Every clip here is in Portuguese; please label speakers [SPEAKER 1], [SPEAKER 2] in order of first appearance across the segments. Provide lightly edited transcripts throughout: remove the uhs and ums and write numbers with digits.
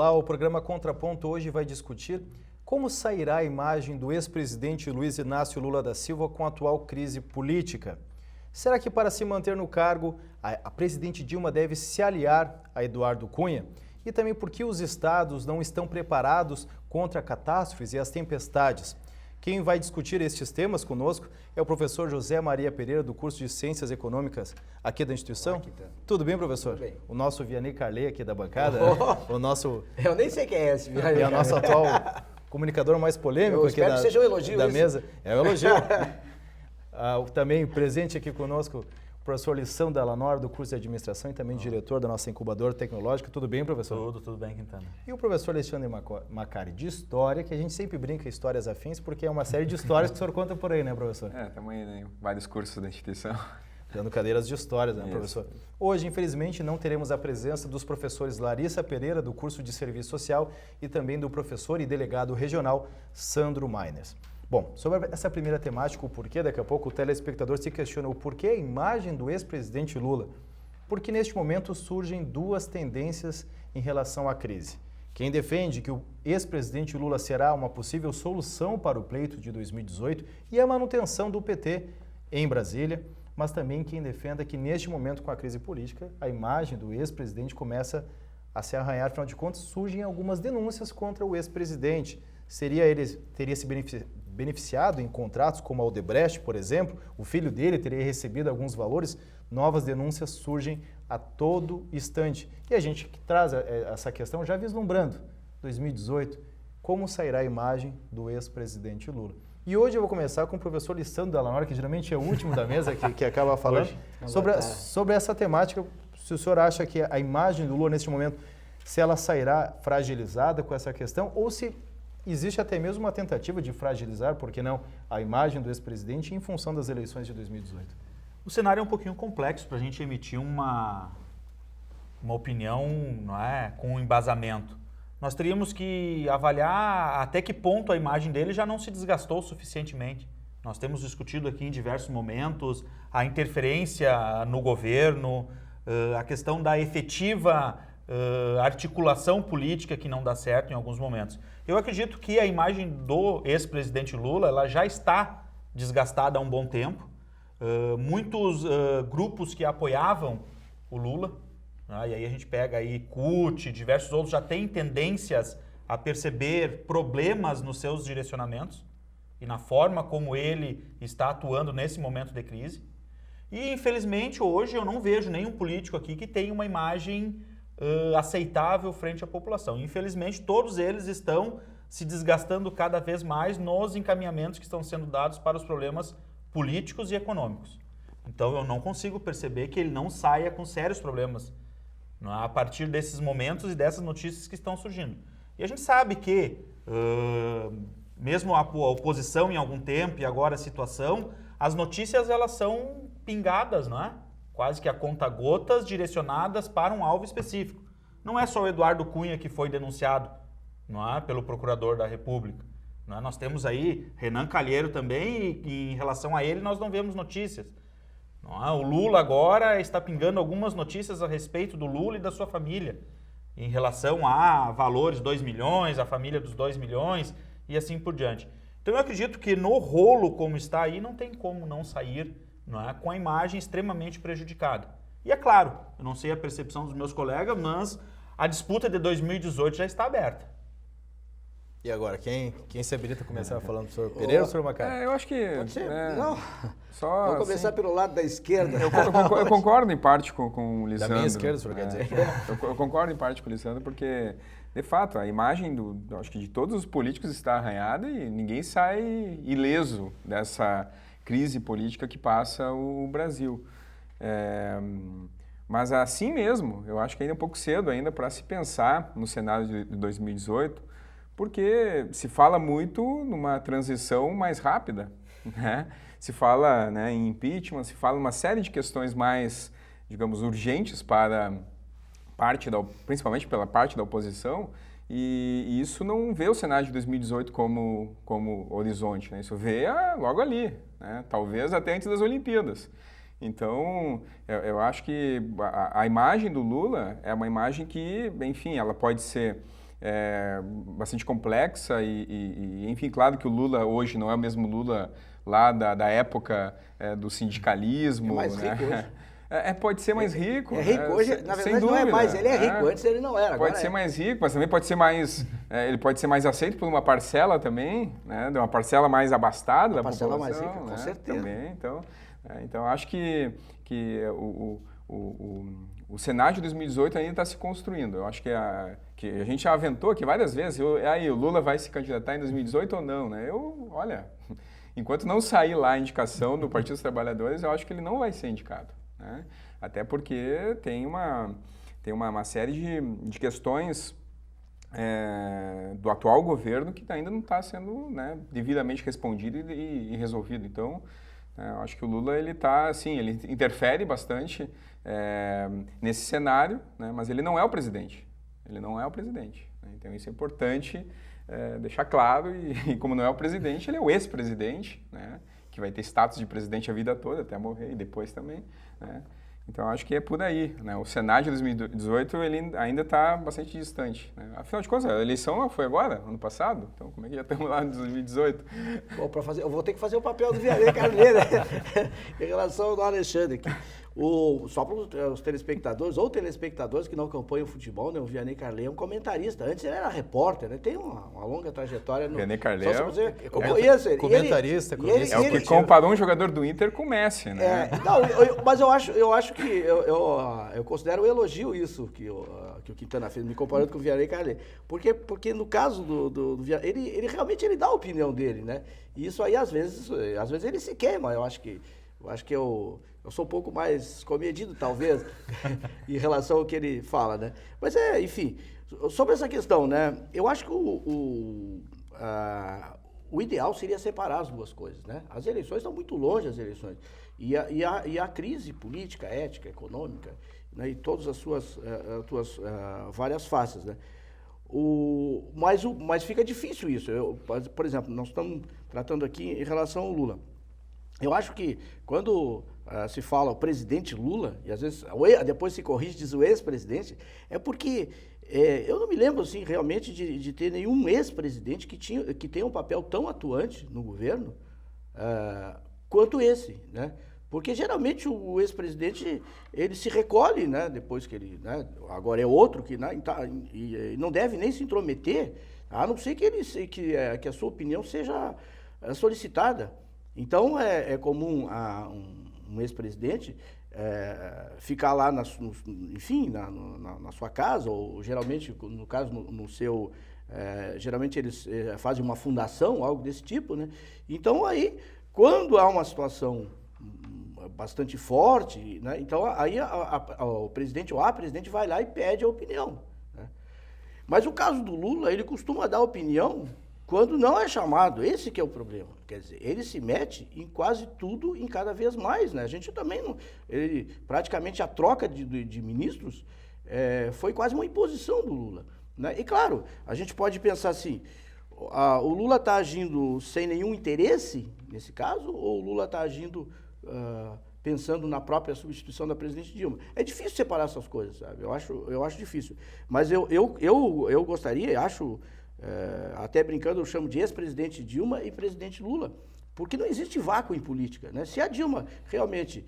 [SPEAKER 1] Olá, o programa Contraponto hoje vai discutir como sairá a imagem do ex-presidente Luiz Inácio Lula da Silva com a atual crise política. Será que para se manter no cargo, a presidente Dilma deve se aliar a Eduardo Cunha? E também por que os estados não estão preparados contra catástrofes e as tempestades? Quem vai discutir estes temas conosco é o professor José Maria Pereira, do curso de Ciências Econômicas aqui da instituição. Tudo bem, professor?
[SPEAKER 2] Tudo bem.
[SPEAKER 1] O nosso Vianney Carley aqui da bancada, o nosso...
[SPEAKER 2] Eu nem sei quem é esse Vianney.
[SPEAKER 1] É o nosso atual comunicador mais polêmico aqui
[SPEAKER 2] que seja um elogio
[SPEAKER 1] da
[SPEAKER 2] isso.
[SPEAKER 1] mesa. É um elogio. Também presente aqui conosco o professor Lissão Delanor, do curso de Administração e também diretor da nossa incubadora tecnológica. Tudo bem, professor?
[SPEAKER 3] Tudo bem, Quintana.
[SPEAKER 1] E o professor Alexandre Macari, de História, que a gente sempre brinca histórias afins, porque é uma série de histórias que o senhor conta por aí, né, professor?
[SPEAKER 4] Estamos aí em vários cursos da instituição.
[SPEAKER 1] Dando cadeiras de história, né,
[SPEAKER 4] Isso.
[SPEAKER 1] professor? Hoje, infelizmente, não teremos a presença dos professores Larissa Pereira, do curso de Serviço Social, e também do professor e delegado regional Sandro Mainers. Bom, sobre essa primeira temática, o porquê, daqui a pouco o telespectador se questiona o porquê a imagem do ex-presidente Lula. Porque neste momento surgem duas tendências em relação à crise. Quem defende que o ex-presidente Lula será uma possível solução para o pleito de 2018 e a manutenção do PT em Brasília, mas também quem defenda que neste momento, com a crise política, a imagem do ex-presidente começa a se arranhar. Afinal de contas, surgem algumas denúncias contra o ex-presidente. Teria se beneficiado em contratos como a Odebrecht, por exemplo, o filho dele teria recebido alguns valores, novas denúncias surgem a todo instante. E a gente traz essa questão já vislumbrando 2018, como sairá a imagem do ex-presidente Lula. E hoje eu vou começar com o professor Lissandro Delanor, que geralmente é o último da mesa que acaba falando, sobre essa temática. Se o senhor acha que a imagem do Lula neste momento, se ela sairá fragilizada com essa questão, ou se existe até mesmo uma tentativa de fragilizar, por que não, a imagem do ex-presidente em função das eleições de 2018?
[SPEAKER 3] O cenário é um pouquinho complexo para a gente emitir uma opinião, não é, com um embasamento. Nós teríamos que avaliar até que ponto a imagem dele já não se desgastou suficientemente. Nós temos discutido aqui em diversos momentos a interferência no governo, a questão da efetiva articulação política que não dá certo em alguns momentos. Eu acredito que a imagem do ex-presidente Lula ela já está desgastada há um bom tempo. Muitos grupos que apoiavam o Lula, né, e aí a gente pega aí CUT, diversos outros, já têm tendências a perceber problemas nos seus direcionamentos e na forma como ele está atuando nesse momento de crise. E, infelizmente, hoje eu não vejo nenhum político aqui que tenha uma imagem aceitável frente à população. Infelizmente, todos eles estão se desgastando cada vez mais nos encaminhamentos que estão sendo dados para os problemas políticos e econômicos. Então, eu não consigo perceber que ele não saia com sérios problemas, não é, a partir desses momentos e dessas notícias que estão surgindo. E a gente sabe que, mesmo a oposição em algum tempo e agora a situação, as notícias elas são pingadas, não é? Quase que a conta-gotas direcionadas para um alvo específico. Não é só o Eduardo Cunha que foi denunciado, não é, pelo Procurador da República. Não é? Nós temos aí Renan Calheiro também e em relação a ele nós não vemos notícias. Não é? O Lula agora está pingando algumas notícias a respeito do Lula e da sua família, em relação a valores 2 milhões, a família dos 2 milhões e assim por diante. Então eu acredito que no rolo como está aí não tem como não sair, não é, com a imagem extremamente prejudicada. E é claro, eu não sei a percepção dos meus colegas, mas a disputa de 2018 já está aberta.
[SPEAKER 1] E agora, quem se habilita a começar falando, o senhor Pereira ou o senhor Macari?
[SPEAKER 4] Eu acho que...
[SPEAKER 2] Pode ser? Não.
[SPEAKER 4] Só,
[SPEAKER 2] Vamos começar pelo lado da esquerda.
[SPEAKER 4] Eu concordo em parte com o Lissandro.
[SPEAKER 1] Da minha esquerda, o senhor quer dizer?
[SPEAKER 4] Eu concordo em parte com o Lissandro, porque, de fato, a imagem acho que de todos os políticos está arranhada e ninguém sai ileso dessa crise política que passa o Brasil. Mas assim mesmo, eu acho que ainda é um pouco cedo ainda para se pensar no cenário de 2018, porque se fala muito numa transição mais rápida, né? Se fala, né, em impeachment, se fala uma série de questões mais, digamos, urgentes para principalmente pela parte da oposição, e isso não vê o cenário de 2018 como horizonte, né? Isso vê logo ali, né? Talvez até antes das Olimpíadas. Então, eu acho que a imagem do Lula é uma imagem que, enfim, ela pode ser bastante complexa enfim, claro que o Lula hoje não é o mesmo Lula lá da época do sindicalismo.
[SPEAKER 2] É mais
[SPEAKER 4] né?
[SPEAKER 2] rico hoje.
[SPEAKER 4] Pode ser mais rico.
[SPEAKER 2] É rico hoje, na
[SPEAKER 4] sem
[SPEAKER 2] verdade não é
[SPEAKER 4] dúvida,
[SPEAKER 2] mais, ele é rico, antes ele não era.
[SPEAKER 4] Pode
[SPEAKER 2] agora
[SPEAKER 4] ser
[SPEAKER 2] é.
[SPEAKER 4] mais rico, mas também pode ser mais, ele pode ser mais aceito por uma parcela também, né? De uma parcela mais abastada da
[SPEAKER 2] parcela
[SPEAKER 4] população.
[SPEAKER 2] mais rica, com
[SPEAKER 4] né?
[SPEAKER 2] certeza.
[SPEAKER 4] Também, então acho que o cenário de 2018 ainda está se construindo. Eu acho que a gente já aventou aqui várias vezes, aí o Lula vai se candidatar em 2018 ou não, né? Olha, enquanto não sair lá a indicação do Partido dos Trabalhadores, eu acho que ele não vai ser indicado. Né? Até porque tem uma série de questões do atual governo que ainda não está sendo, né, devidamente respondido e resolvido. Então, eu acho que o Lula ele interfere bastante nesse cenário, né, mas ele não é o presidente. Ele não é o presidente. Né? Então isso é importante deixar claro e como não é o presidente, ele é o ex-presidente, né, que vai ter status de presidente a vida toda, até morrer e depois também. Né? Então, acho que é por aí. Né? O cenário de 2018 ele ainda está bastante distante. Né? Afinal de contas, a eleição foi agora, ano passado. Então, como é que já estamos lá em 2018?
[SPEAKER 2] Bom, eu vou ter que fazer o papel do Vianney Carneiro, né? Em relação ao Alexandre aqui. Só para os telespectadores ou telespectadores que não acompanham o futebol, né? O Vianney Carneiro é um comentarista. Antes ele era repórter, né? Tem uma longa trajetória no...
[SPEAKER 4] Vianney Carneiro
[SPEAKER 2] eu conheço ele.
[SPEAKER 1] Comentarista.
[SPEAKER 4] É o que comparou um jogador do Inter com o Messi, né?
[SPEAKER 2] Mas eu acho que eu considero um elogio isso que o Quintana fez, me comparando com o Vianney Carneiro. Porque no caso do Vianney, ele realmente dá a opinião dele, né? E isso aí, às vezes ele se queima. Eu acho que eu sou um pouco mais comedido, talvez, em relação ao que ele fala, né? Mas enfim, sobre essa questão, né? Eu acho que o ideal seria separar as duas coisas, né? As eleições estão muito longe, as eleições. E a crise política, ética, econômica, né? E todas as suas várias faces, né? Mas fica difícil isso. Por exemplo, nós estamos tratando aqui em relação ao Lula. Eu acho que quando se fala o presidente Lula, e às vezes depois se corrige, diz o ex-presidente, é porque eu não me lembro assim, realmente de ter nenhum ex-presidente que tenha um papel tão atuante no governo quanto esse, né? Porque geralmente o ex-presidente ele se recolhe, né? Depois que ele, né? Agora é outro que e não deve nem se intrometer, a não ser que a sua opinião seja solicitada. Então, é comum um ex-presidente ficar lá, na sua casa, ou geralmente, no caso, no seu... geralmente eles fazem uma fundação, algo desse tipo, né? Então, aí, quando há uma situação bastante forte, né? Então, aí o presidente ou a presidente vai lá e pede a opinião, né? Mas o caso do Lula, ele costuma dar opinião quando não é chamado. Esse que é o problema. Quer dizer, ele se mete em quase tudo, em cada vez mais, né? A gente também não... praticamente a troca de ministros foi quase uma imposição do Lula, né? E claro, a gente pode pensar assim, o Lula está agindo sem nenhum interesse, nesse caso, ou o Lula está agindo pensando na própria substituição da presidente Dilma? É difícil separar essas coisas, sabe? Eu acho difícil. Mas eu gostaria, acho... até brincando, eu chamo de ex-presidente Dilma e presidente Lula, porque não existe vácuo em política, né? Se a Dilma realmente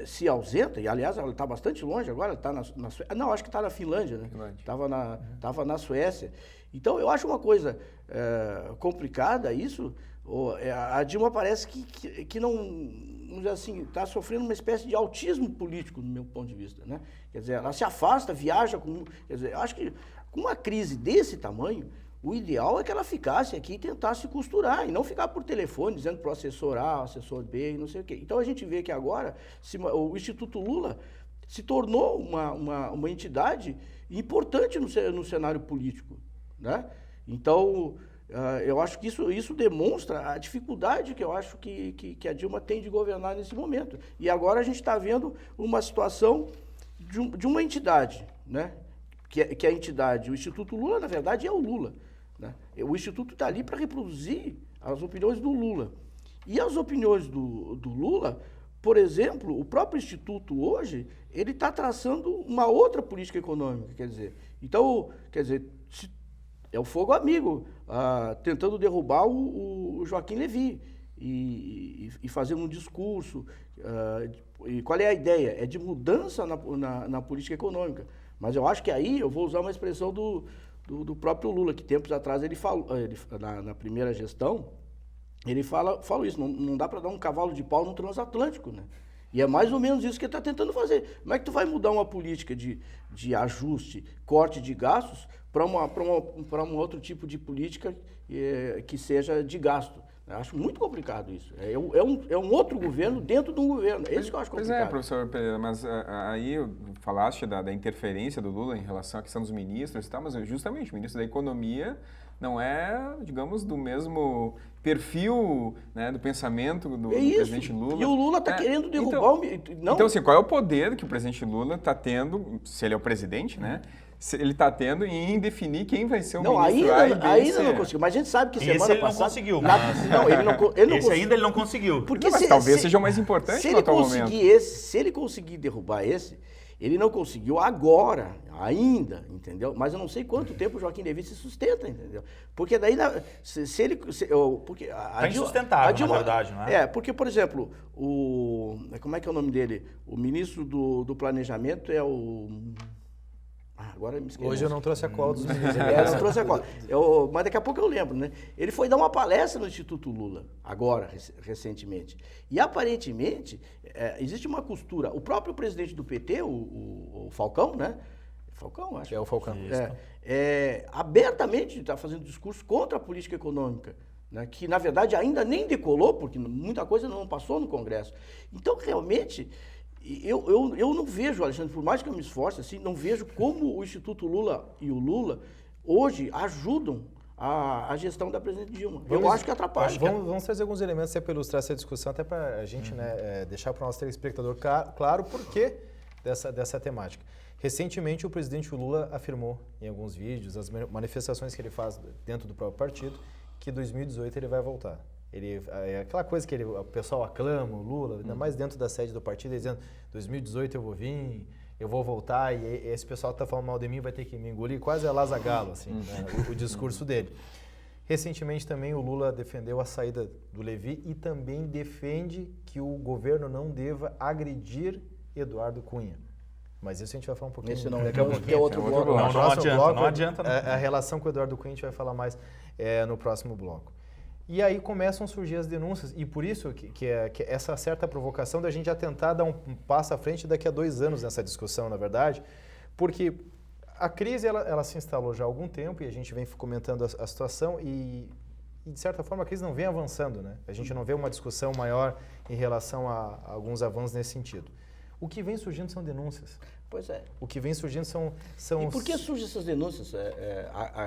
[SPEAKER 2] se ausenta, e aliás ela está bastante longe agora, está na Suécia, não, acho que está na Finlândia, né? Estava na Suécia. Então eu acho uma coisa complicada isso. A Dilma parece que não, vamos dizer assim, está sofrendo uma espécie de autismo político, no meu ponto de vista, né? Quer dizer, ela se afasta, viaja quer dizer, eu acho que com uma crise desse tamanho, o ideal é que ela ficasse aqui e tentasse costurar, e não ficar por telefone dizendo para o assessor A, o assessor B, não sei o quê. Então a gente vê que agora o Instituto Lula se tornou uma entidade importante no cenário político, né? Então, eu acho que isso demonstra a dificuldade que eu acho que a Dilma tem de governar nesse momento. E agora a gente está vendo uma situação de uma entidade, né? Que a entidade, o Instituto Lula, na verdade, é o Lula, né? O Instituto está ali para reproduzir as opiniões do Lula. E as opiniões do Lula, por exemplo, o próprio Instituto hoje, ele está traçando uma outra política econômica, quer dizer. Então, é o fogo amigo, tentando derrubar o Joaquim Levy e fazendo um discurso. E qual é a ideia? É de mudança na política econômica. Mas eu acho que aí eu vou usar uma expressão do próprio Lula, que tempos atrás ele falou, na primeira gestão, ele falou isso, não dá para dar um cavalo de pau no transatlântico, né? E é mais ou menos isso que ele está tentando fazer. Como é que tu vai mudar uma política de ajuste, corte de gastos, para um outro tipo de política que seja de gasto? Eu acho muito complicado isso. É um outro governo dentro de um governo. É isso que eu acho complicado.
[SPEAKER 4] Pois é, professor Pereira, mas aí falaste da interferência do Lula em relação à questão dos ministros e tal, mas justamente o ministro da Economia não é, digamos, do mesmo perfil, né, do pensamento do presidente Lula.
[SPEAKER 2] E o Lula está querendo derrubar
[SPEAKER 4] Então, assim, qual é o poder que o presidente Lula está tendo, se ele é o presidente, né? Ele está tendo em definir quem vai ser o ministro A e B e C.
[SPEAKER 2] Ainda não conseguiu, mas a gente sabe que semana passada...
[SPEAKER 3] Esse ele não conseguiu.
[SPEAKER 2] Esse
[SPEAKER 3] ainda ele não conseguiu.
[SPEAKER 4] Mas talvez seja o mais importante no atual momento.
[SPEAKER 2] Se ele conseguir derrubar ele não conseguiu agora, ainda, entendeu? Mas eu não sei quanto tempo o Joaquim Levy se sustenta, entendeu? Porque daí,
[SPEAKER 3] Está insustentável, na verdade, não é?
[SPEAKER 2] Porque, por exemplo, como é que é o nome dele? O ministro do Planejamento é o... Agora me esqueci.
[SPEAKER 1] Hoje eu não trouxe a cola dos ministros.
[SPEAKER 2] Não trouxe a cola. Mas daqui a pouco eu lembro, né? Ele foi dar uma palestra no Instituto Lula, agora, recentemente. E, aparentemente, existe uma costura. O próprio presidente do PT, o Falcão, né? Falcão, acho.
[SPEAKER 1] É o Falcão.
[SPEAKER 2] Abertamente está fazendo discurso contra a política econômica, né? Que, na verdade, ainda nem decolou, porque muita coisa não passou no Congresso. Então, realmente... Eu não vejo, Alexandre, por mais que eu me esforce, assim, não vejo como o Instituto Lula e o Lula hoje ajudam a gestão da presidente Dilma. Eu acho que atrapalha.
[SPEAKER 1] Vamos trazer alguns elementos para ilustrar essa discussão, até para a gente deixar para o nosso telespectador claro o porquê dessa temática. Recentemente, o presidente Lula afirmou em alguns vídeos, as manifestações que ele faz dentro do próprio partido, que 2018 ele vai voltar. Aquela coisa que o pessoal aclama, o Lula, ainda mais dentro da sede do partido, dizendo 2018 eu vou vir, eu vou voltar, e esse pessoal que está falando mal de mim vai ter que me engolir, quase a Lazagalo, assim, né, o discurso dele. Recentemente também o Lula defendeu a saída do Levy e também defende que o governo não deva agredir Eduardo Cunha. Mas isso a gente vai falar um pouquinho.
[SPEAKER 2] Esse não
[SPEAKER 1] daqui a pouquinho.
[SPEAKER 2] É outro bloco.
[SPEAKER 3] Não adianta.
[SPEAKER 1] A relação com o Eduardo Cunha a gente vai falar mais no próximo bloco. E aí começam a surgir as denúncias, e por isso que essa certa provocação da gente já tentar dar um passo à frente daqui a 2 anos nessa discussão, na verdade, porque a crise ela se instalou já há algum tempo e a gente vem comentando a situação e, de certa forma, a crise não vem avançando, né? A gente não vê uma discussão maior em relação a alguns avanços nesse sentido. O que vem surgindo são denúncias.
[SPEAKER 2] Pois é.
[SPEAKER 1] O que vem surgindo são...
[SPEAKER 2] E por que surgem essas denúncias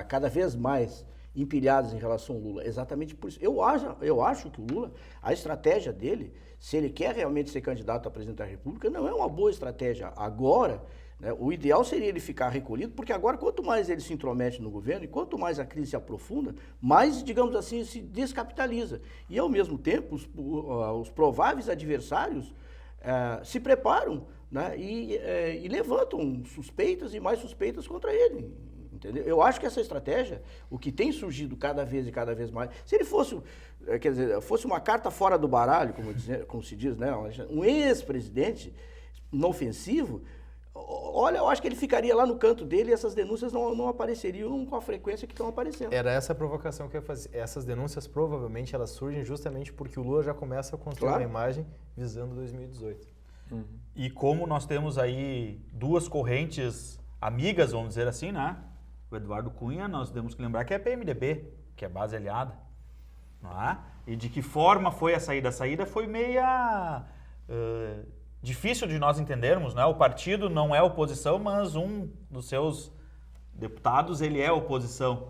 [SPEAKER 2] cada vez mais empilhadas em relação ao Lula? Exatamente por isso. Eu acho que o Lula, a estratégia dele, se ele quer realmente ser candidato a presidente da República, não é uma boa estratégia agora, né? O ideal seria ele ficar recolhido, porque agora quanto mais ele se intromete no governo e quanto mais a crise se aprofunda, mais, digamos assim, se descapitaliza. E, ao mesmo tempo, os prováveis adversários se preparam, né? E levantam suspeitas e mais suspeitas contra ele. Entendeu? Eu acho que essa estratégia, o que tem surgido cada vez mais, se ele fosse, fosse uma carta fora do baralho, como se diz, né, um ex-presidente inofensivo, olha, eu acho que ele ficaria lá no canto dele e essas denúncias não apareceriam com a frequência que estão aparecendo.
[SPEAKER 1] Era essa a provocação que eu ia fazer. Essas denúncias, provavelmente, elas surgem justamente porque o Lula já começa a construir uma imagem visando 2018.
[SPEAKER 3] E como nós temos aí 2 correntes amigas, vamos dizer assim, né? O Eduardo Cunha, nós temos que lembrar que é PMDB, que é base aliada, não é? E de que forma foi a saída? A saída foi meia difícil de nós entendermos, né? O partido não é oposição, mas um dos seus deputados, ele é oposição.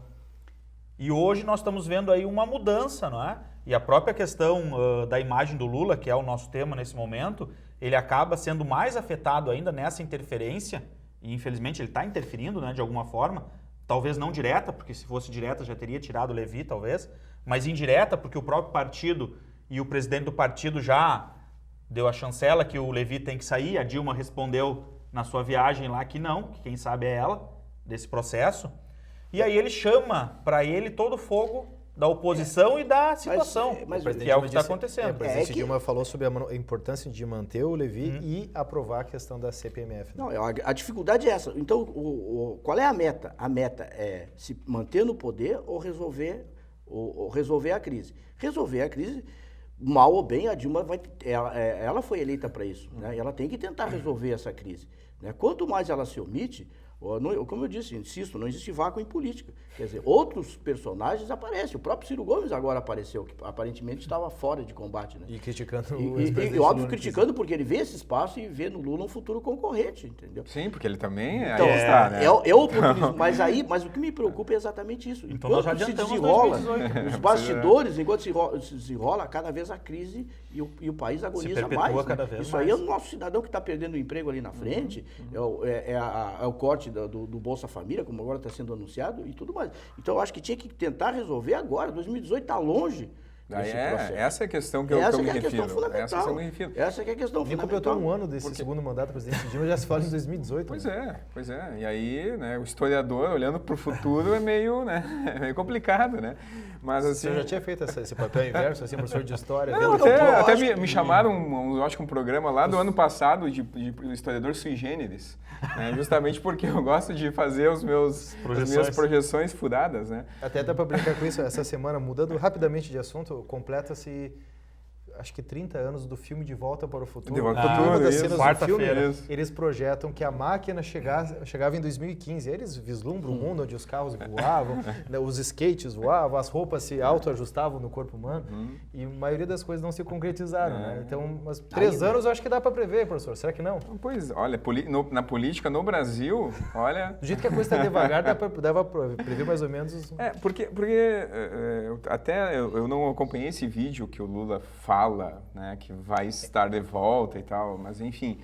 [SPEAKER 3] E hoje nós estamos vendo aí uma mudança, não é? E a própria questão da imagem do Lula, que é o nosso tema nesse momento, ele acaba sendo mais afetado ainda nessa interferência, e infelizmente ele está interferindo, né, de alguma forma, talvez não direta, porque se fosse direta já teria tirado o Levy, talvez, mas indireta, porque o próprio partido e o presidente do partido já deu a chancela que o Levy tem que sair, a Dilma respondeu na sua viagem lá que não, que quem sabe é ela, desse processo. E aí ele chama para ele todo o fogo da oposição e da situação,
[SPEAKER 2] mas
[SPEAKER 3] que é o que está acontecendo.
[SPEAKER 1] O presidente Dilma falou sobre a importância de manter o Levi e aprovar a questão da CPMF. Né?
[SPEAKER 2] Não, a dificuldade é essa. Então, qual é a meta? A meta é se manter no poder ou resolver a crise. Resolver a crise, mal ou bem, a Dilma ela foi eleita para isso. Né? E ela tem que tentar resolver essa crise. Né? Quanto mais ela se omite, como eu disse, insisto, não existe vácuo em política. Quer dizer, outros personagens aparecem. O próprio Ciro Gomes agora apareceu, que aparentemente estava fora de combate. Né?
[SPEAKER 1] E criticando
[SPEAKER 2] o ex-presidente. E óbvio, criticando porque ele vê esse espaço e vê no Lula um futuro concorrente, entendeu?
[SPEAKER 4] Sim, porque ele também
[SPEAKER 2] então,
[SPEAKER 4] está, né?
[SPEAKER 2] É oportunismo. Mas o que me preocupa é exatamente isso.
[SPEAKER 3] Então nós já adiantamos 2018.
[SPEAKER 2] Os bastidores, enquanto se desenrola, cada vez a crise e o país agoniza mais.
[SPEAKER 3] Cada vez
[SPEAKER 2] isso
[SPEAKER 3] mais.
[SPEAKER 2] Aí é o nosso cidadão que está perdendo o emprego ali na frente, é o corte do Bolsa Família, como agora está sendo anunciado, e tudo mais. Então, eu acho que tinha que tentar resolver agora. 2018 está longe desse processo.
[SPEAKER 4] Essa é a questão que eu me refiro. Essa é a questão fundamental. Essa é a questão
[SPEAKER 1] Nem completou um ano desse segundo mandato do presidente Dilma, já se fala em 2018.
[SPEAKER 4] Pois é. E aí, né, o historiador, olhando para o futuro, é meio complicado, né? Mas, assim,
[SPEAKER 1] você já tinha feito esse papel inverso, assim, professor de história?
[SPEAKER 4] Não, até me chamaram, acho que um programa lá do ano passado de historiador sui generis, né, justamente porque eu gosto de fazer as minhas projeções furadas, né?
[SPEAKER 1] Até dá para brincar com isso, essa semana, mudando rapidamente de assunto, completa-se, acho que 30 anos do filme De Volta para o Futuro.
[SPEAKER 4] De Volta para o Futuro,
[SPEAKER 1] uma das cenas do filme,
[SPEAKER 3] isso.
[SPEAKER 1] eles projetam que a máquina chegava em 2015. Aí eles vislumbram um mundo onde os carros voavam, né, os skates voavam, as roupas se autoajustavam no corpo humano. E a maioria das coisas não se concretizaram. Né? Então, mas 3 anos eu acho que dá para prever, professor. Será que não?
[SPEAKER 4] Pois, olha, na política no Brasil, olha...
[SPEAKER 1] Do jeito que a coisa está devagar, dava para prever mais ou menos...
[SPEAKER 4] Porque eu não acompanhei esse vídeo que o Lula fala, né, que vai estar de volta e tal, mas enfim,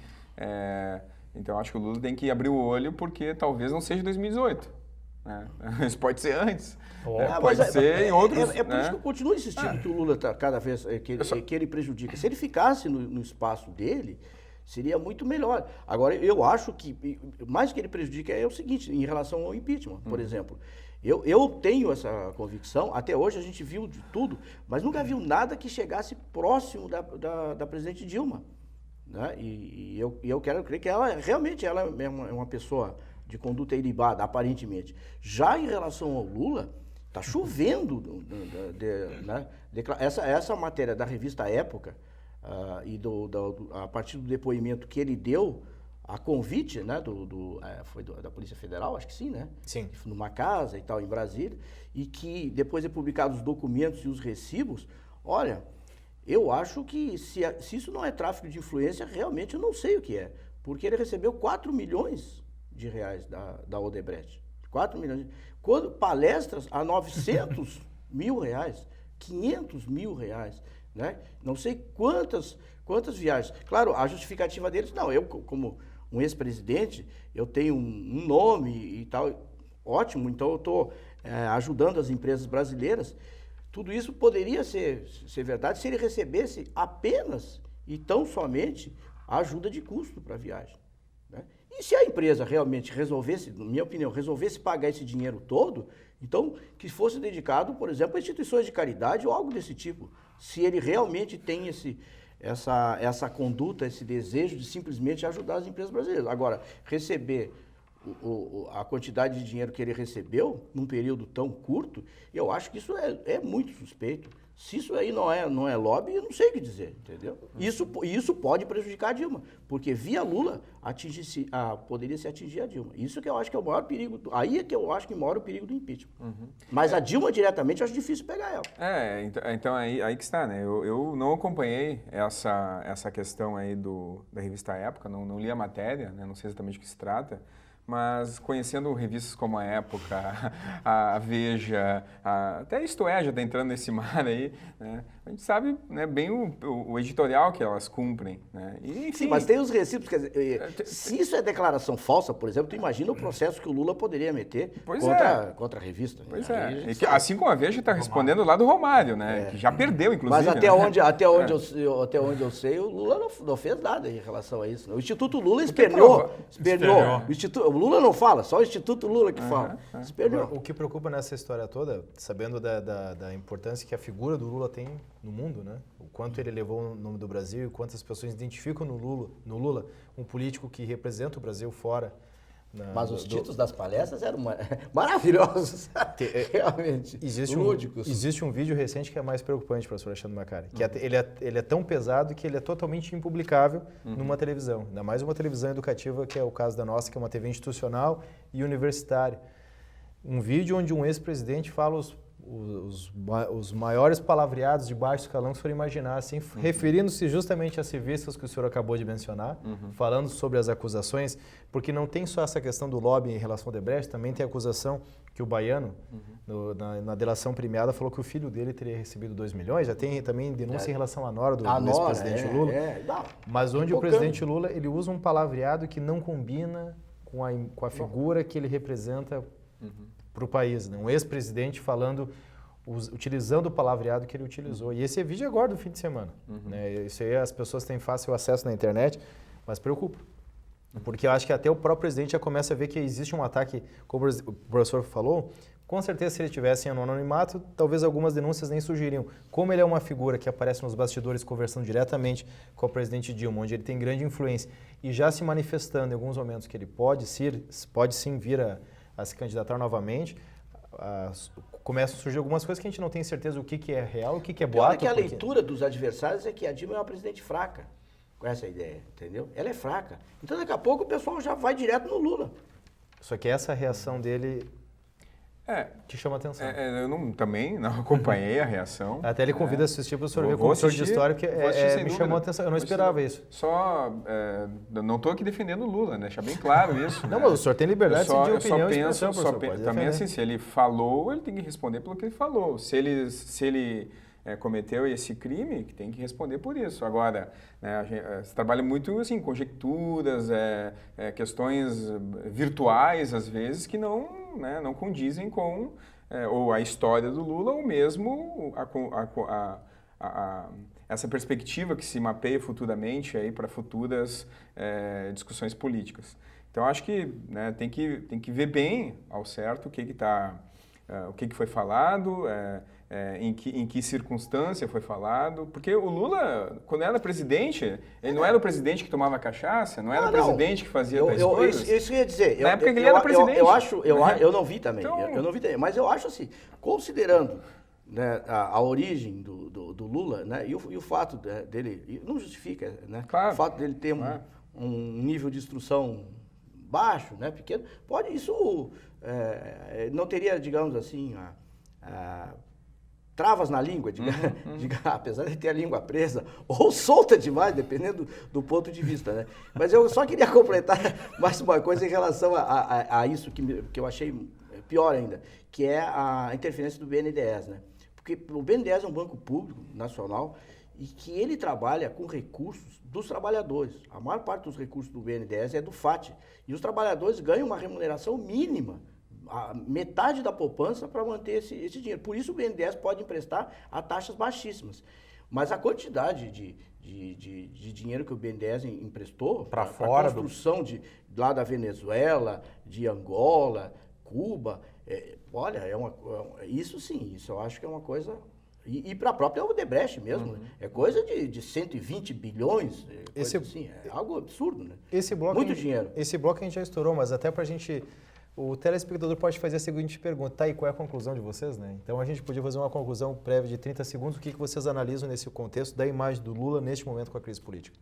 [SPEAKER 4] então acho que o Lula tem que abrir o olho porque talvez não seja 2018, né? Isso pode ser antes, pode ser em outros...
[SPEAKER 2] É por isso que eu continuo insistindo que o Lula está cada vez, que ele prejudica. Se ele ficasse no espaço dele, seria muito melhor. Agora, eu acho que mais que ele prejudica é o seguinte, em relação ao impeachment, por exemplo. Eu tenho essa convicção, até hoje a gente viu de tudo, mas nunca viu nada que chegasse próximo da presidente Dilma. Né? E eu quero crer que ela realmente é uma pessoa de conduta ilibada, aparentemente. Já em relação ao Lula, está chovendo. Né? Essa matéria da revista Época, a partir do depoimento que ele deu, a convite, né, foi da Polícia Federal, acho que sim, né?
[SPEAKER 1] Sim.
[SPEAKER 2] Numa casa e tal, em Brasília, e que depois é publicado os documentos e os recibos. Olha, eu acho que se isso não é tráfico de influência, realmente eu não sei o que é. Porque ele recebeu 4 milhões de reais da Odebrecht. 4 milhões. Quando palestras a 900 mil reais, 500 mil reais, né? Não sei quantas viagens. Claro, a justificativa deles, não, eu como um ex-presidente, eu tenho um nome e tal, ótimo, então eu estou ajudando as empresas brasileiras. Tudo isso poderia ser verdade se ele recebesse apenas e tão somente a ajuda de custo para a viagem. Né? E se a empresa realmente resolvesse, na minha opinião, resolvesse pagar esse dinheiro todo, então que fosse dedicado, por exemplo, a instituições de caridade ou algo desse tipo. Se ele realmente tem essa conduta, esse desejo de simplesmente ajudar as empresas brasileiras. Agora, receber a quantidade de dinheiro que ele recebeu num período tão curto, eu acho que isso é muito suspeito. Se isso aí não é lobby, eu não sei o que dizer, entendeu? Isso pode prejudicar a Dilma, porque via Lula poderia se atingir a Dilma. Isso que eu acho que é o maior perigo, aí é que eu acho que mora o perigo do impeachment. Mas a Dilma diretamente eu acho difícil pegar ela.
[SPEAKER 4] Então aí que está, né? Eu não acompanhei essa questão aí da revista Época, não li a matéria, né? Não sei exatamente o que se trata. Mas conhecendo revistas como a Época, a Veja, até Isto É já está entrando nesse mar aí, né? a gente sabe, né, bem o editorial que elas cumprem, né? E, enfim,
[SPEAKER 2] Sim, mas tem os recibos, quer dizer, se isso é declaração falsa, por exemplo, tu imagina o processo que o Lula poderia meter contra a revista.
[SPEAKER 4] Pois
[SPEAKER 2] Aí
[SPEAKER 4] é,
[SPEAKER 2] a gente
[SPEAKER 4] e que,
[SPEAKER 2] sabe.
[SPEAKER 4] assim como a Veja está respondendo lá do Romário, né? Que já perdeu, inclusive.
[SPEAKER 2] Mas até
[SPEAKER 4] né?
[SPEAKER 2] onde eu sei, o Lula não fez nada em relação a isso. Né? O Instituto Lula esperneou. O Lula não fala, só o Instituto Lula que fala. Esperneou.
[SPEAKER 1] Agora, o que preocupa nessa história toda, sabendo da importância que a figura do Lula tem no mundo, né? O quanto ele levou o nome do Brasil e quantas pessoas identificam no Lula um político que representa o Brasil fora.
[SPEAKER 2] Mas os títulos das palestras eram maravilhosos, realmente, lúdicos.
[SPEAKER 1] Existe um vídeo recente que é mais preocupante, professor Alexandre Macari, que ele é tão pesado que ele é totalmente impublicável numa televisão, ainda mais uma televisão educativa, que é o caso da nossa, que é uma TV institucional e universitária. Um vídeo onde um ex-presidente fala os maiores palavreados de baixo escalão que o senhor imaginar, assim, referindo-se justamente às revistas que o senhor acabou de mencionar, falando sobre as acusações, porque não tem só essa questão do lobby em relação ao Odebrecht, também tem a acusação que o Baiano, na delação premiada, falou que o filho dele teria recebido 2 milhões, já tem também denúncia em relação à nora do ex-presidente Lula, mas onde o presidente Lula ele usa um palavreado que não combina com a figura que ele representa para o país, né? Um ex-presidente falando, utilizando o palavreado que ele utilizou. E esse é vídeo agora do fim de semana. Né? Isso aí as pessoas têm fácil acesso na internet, mas preocupa. Porque eu acho que até o próprio presidente já começa a ver que existe um ataque, como o professor falou, com certeza se ele estivesse em anonimato, talvez algumas denúncias nem surgiriam. Como ele é uma figura que aparece nos bastidores conversando diretamente com o presidente Dilma, onde ele tem grande influência, e já se manifestando em alguns momentos que ele pode sim vir a se candidatar novamente, começam a surgir algumas coisas que a gente não tem certeza o que é real, o que é boato.
[SPEAKER 2] Que a leitura dos adversários é que a Dilma é uma presidente fraca, com essa ideia, entendeu? Ela é fraca. Então daqui a pouco o pessoal já vai direto no Lula.
[SPEAKER 1] Só que essa reação dele te chama a atenção.
[SPEAKER 4] Eu também não acompanhei a reação.
[SPEAKER 1] Até ele convida a assistir para o senhor ver como professor de história, porque me chamou a atenção. Eu não esperava isso.
[SPEAKER 4] Só, não estou aqui defendendo o Lula, né? Deixar bem claro isso.
[SPEAKER 1] Não, mas o senhor tem liberdade de opinião e expressão, professor.
[SPEAKER 4] Também assim, se ele falou, ele tem que responder pelo que ele falou. Se ele cometeu esse crime, que tem que responder por isso. Agora, né, se trabalha muito assim, conjecturas, questões virtuais, às vezes, que não condizem com ou a história do Lula, ou mesmo essa perspectiva que se mapeia futuramente para futuras discussões políticas. Então, acho que, né, tem que ver bem ao certo o que foi falado, em que circunstância foi falado, porque o Lula, quando era presidente, ele não era o presidente que tomava cachaça, não era o presidente que fazia tais coisas.
[SPEAKER 2] Isso eu ia dizer.
[SPEAKER 4] Na época que ele era presidente.
[SPEAKER 2] Eu não vi também, mas eu acho assim, considerando, né, a origem do Lula, né, e o fato dele, não justifica, né,
[SPEAKER 4] claro,
[SPEAKER 2] o fato dele ter um nível de instrução baixo, né, pequeno, isso não teria, digamos assim, travas na língua, apesar de ter a língua presa, ou solta demais, dependendo do ponto de vista, né? Mas eu só queria completar mais uma coisa em relação a isso que eu achei pior ainda, que é a interferência do BNDES, né? Porque o BNDES é um banco público nacional e que ele trabalha com recursos dos trabalhadores. A maior parte dos recursos do BNDES é do FAT. E os trabalhadores ganham uma remuneração mínima, a metade da poupança, para manter esse dinheiro. Por isso o BNDES pode emprestar a taxas baixíssimas. Mas a quantidade de dinheiro que o BNDES emprestou para a construção lá da Venezuela, de Angola, Cuba, isso sim, isso eu acho que é uma coisa... E para a própria Odebrecht mesmo, né? É coisa de 120 bilhões, é algo absurdo, né? Muito dinheiro.
[SPEAKER 1] Esse bloco a gente já estourou, mas até para a gente... O telespectador pode fazer a seguinte pergunta, tá, e qual é a conclusão de vocês, né? Então a gente podia fazer uma conclusão prévia de 30 segundos, o que vocês analisam nesse contexto da imagem do Lula neste momento com a crise política?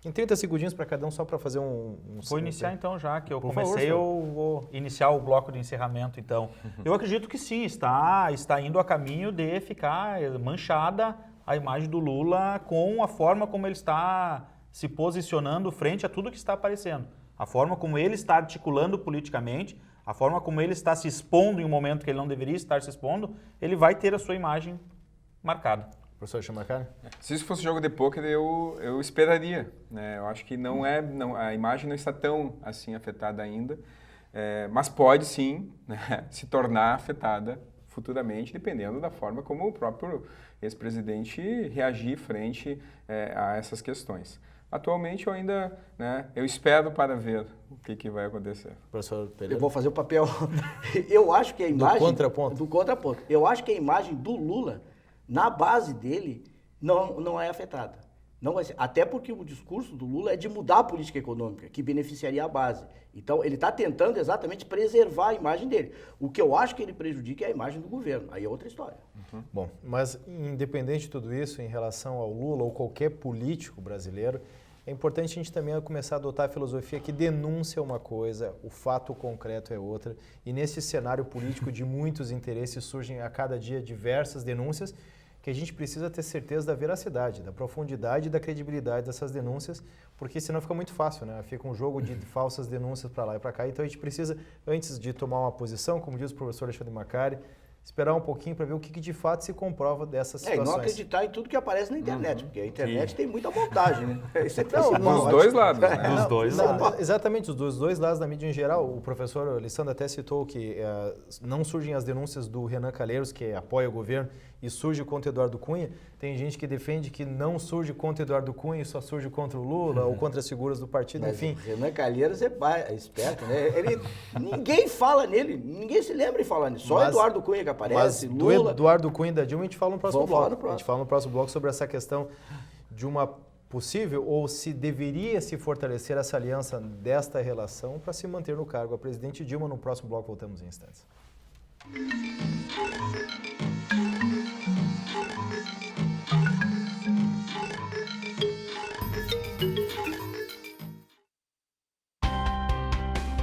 [SPEAKER 1] Em 30 segundinhos para cada um, só para fazer
[SPEAKER 3] Vou iniciar então, já que eu comecei, eu vou iniciar o bloco de encerramento então. Eu acredito que sim, está indo a caminho de ficar manchada a imagem do Lula com a forma como ele está se posicionando frente a tudo que está aparecendo. A forma como ele está articulando politicamente, a forma como ele está se expondo em um momento que ele não deveria estar se expondo, ele vai ter a sua imagem marcada.
[SPEAKER 1] Professor Chamacari?
[SPEAKER 4] Se isso fosse jogo de pôquer, eu esperaria, né? Eu acho que a imagem não está tão assim afetada ainda, mas pode sim, né, se tornar afetada futuramente, dependendo da forma como o próprio ex-presidente reagir frente a essas questões. Atualmente eu espero para ver o que vai acontecer.
[SPEAKER 1] Professor Pereira?
[SPEAKER 2] Eu vou fazer o papel. Eu acho que a imagem...
[SPEAKER 1] Do contraponto.
[SPEAKER 2] Eu acho que a imagem do Lula, na base dele, não é afetada. Não vai ser. Até porque o discurso do Lula é de mudar a política econômica, que beneficiaria a base. Então, ele está tentando exatamente preservar a imagem dele. O que eu acho que ele prejudica é a imagem do governo. Aí é outra história.
[SPEAKER 1] Bom, mas independente de tudo isso, em relação ao Lula ou qualquer político brasileiro, é importante a gente também começar a adotar a filosofia que denúncia é uma coisa, o fato concreto é outra. E nesse cenário político de muitos interesses surgem a cada dia diversas denúncias que a gente precisa ter certeza da veracidade, da profundidade e da credibilidade dessas denúncias, porque senão fica muito fácil, né? Fica um jogo de falsas denúncias para lá e para cá. Então a gente precisa, antes de tomar uma posição, como diz o professor Alexandre Macari, esperar um pouquinho para ver o que de fato se comprova dessas situações.
[SPEAKER 2] E não acreditar em tudo que aparece na internet, porque a internet tem muita montagem, né? Isso é
[SPEAKER 4] dos dois lados, né?
[SPEAKER 3] Dos dois lados.
[SPEAKER 1] Exatamente, dos dois lados da mídia em geral. O professor Alessandro até citou que não surgem as denúncias do Renan Calheiros, que apoia o governo, e surge contra Eduardo Cunha. Tem gente que defende que não surge contra Eduardo Cunha e só surge contra o Lula ou contra as figuras do partido,
[SPEAKER 2] Mas
[SPEAKER 1] enfim.
[SPEAKER 2] O Renan Calheiros é esperto, né? Ninguém fala nele, ninguém se lembra de falar nele. Só Eduardo Cunha que aparece,
[SPEAKER 1] mas
[SPEAKER 2] Lula.
[SPEAKER 1] Do Eduardo Cunha e da Dilma a gente fala no próximo
[SPEAKER 2] Vamos falar
[SPEAKER 1] bloco.
[SPEAKER 2] no próximo.
[SPEAKER 1] A gente fala no próximo bloco sobre essa questão de uma possível ou se deveria se fortalecer essa aliança desta relação para se manter no cargo. A presidente Dilma, no próximo bloco, voltamos em instantes.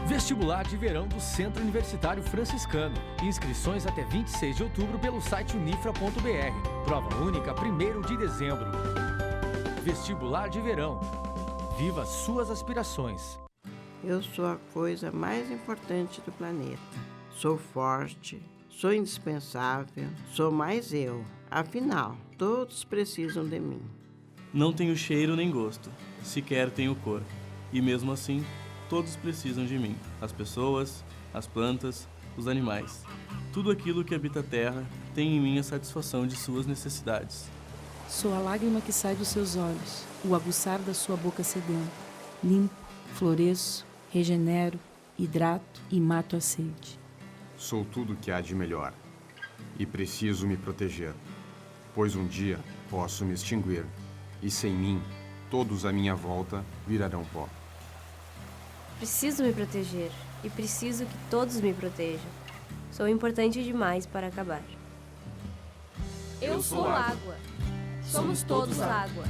[SPEAKER 5] Vestibular de verão do Centro Universitário Franciscano. Inscrições até 26 de outubro pelo site unifra.br. Prova única 1º de dezembro. Vestibular de verão. Viva suas aspirações.
[SPEAKER 6] Eu sou a coisa mais importante do planeta. Sou forte, sou indispensável, sou mais eu. Afinal, todos precisam de mim.
[SPEAKER 7] Não tenho cheiro nem gosto, sequer tenho cor. E mesmo assim, todos precisam de mim. As pessoas, as plantas, os animais. Tudo aquilo que habita a terra tem em mim a satisfação de suas necessidades.
[SPEAKER 8] Sou a lágrima que sai dos seus olhos, o aguçar da sua boca sedenta. Limpo, floresço, regenero, hidrato e mato a sede.
[SPEAKER 9] Sou tudo que há de melhor e preciso me proteger, pois um dia posso me extinguir e sem mim, todos à minha volta virarão pó.
[SPEAKER 10] Preciso me proteger e preciso que todos me protejam. Sou importante demais para acabar. Eu sou água. Somos todos água.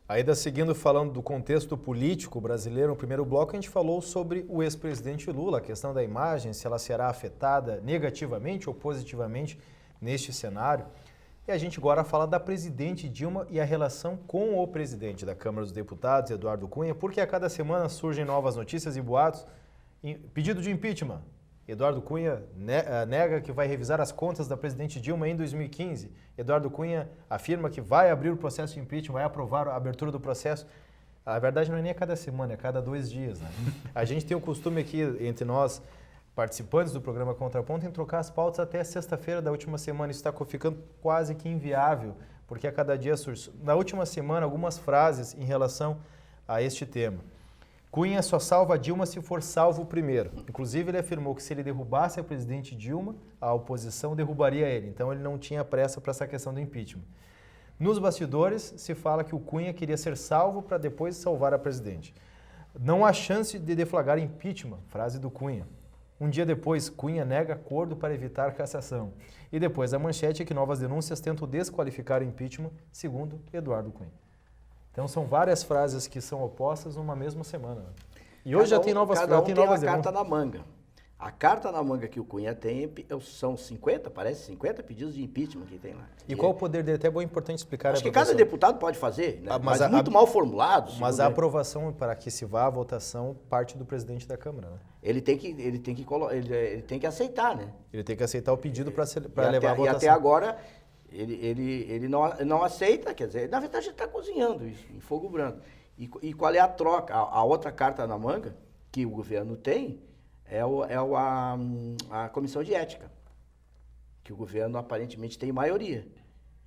[SPEAKER 1] Ainda seguindo falando do contexto político brasileiro, no primeiro bloco a gente falou sobre o ex-presidente Lula, a questão da imagem, se ela será afetada negativamente ou positivamente neste cenário. E a gente agora fala da presidente Dilma e a relação com o presidente da Câmara dos Deputados, Eduardo Cunha, porque a cada semana surgem novas notícias e boatos. Pedido de impeachment. Eduardo Cunha nega que vai revisar as contas da presidente Dilma em 2015. Eduardo Cunha afirma que vai abrir o processo de impeachment, vai aprovar a abertura do processo. A verdade não é nem a cada semana, é a cada 2 dias. Né? A gente tem o costume aqui, entre nós, participantes do programa Contraponto, em trocar as pautas até sexta-feira da última semana. Isso está ficando quase que inviável, porque a cada dia surge. Na última semana, algumas frases em relação a este tema. Cunha só salva Dilma se for salvo primeiro. Inclusive, ele afirmou que se ele derrubasse a presidente Dilma, a oposição derrubaria ele. Então, ele não tinha pressa para essa questão do impeachment. Nos bastidores, se fala que o Cunha queria ser salvo para depois salvar a presidente. Não há chance de deflagrar impeachment, frase do Cunha. Um dia depois, Cunha nega acordo para evitar cassação. E depois, a manchete é que novas denúncias tentam desqualificar o impeachment, segundo Eduardo Cunha. Então, são várias frases que são opostas numa mesma semana. E hoje já tem novas denúncias.
[SPEAKER 2] Cada um tem uma carta na manga. A carta na manga que o Cunha tem são 50, parece 50 pedidos de impeachment que tem lá.
[SPEAKER 1] E qual o poder dele? Até é importante explicar.
[SPEAKER 2] Acho que cada deputado pode fazer, né?
[SPEAKER 1] Mas
[SPEAKER 2] muito mal formulado.
[SPEAKER 1] Mas a aprovação para que se vá à votação parte do presidente da Câmara, né?
[SPEAKER 2] Ele tem que aceitar, né?
[SPEAKER 1] Ele tem que aceitar o pedido para levar à votação.
[SPEAKER 2] E até agora ele não aceita, quer dizer, na verdade ele está cozinhando isso em fogo brando. E qual é a troca? A outra carta na manga que o governo tem é a comissão de ética, que o governo aparentemente tem maioria.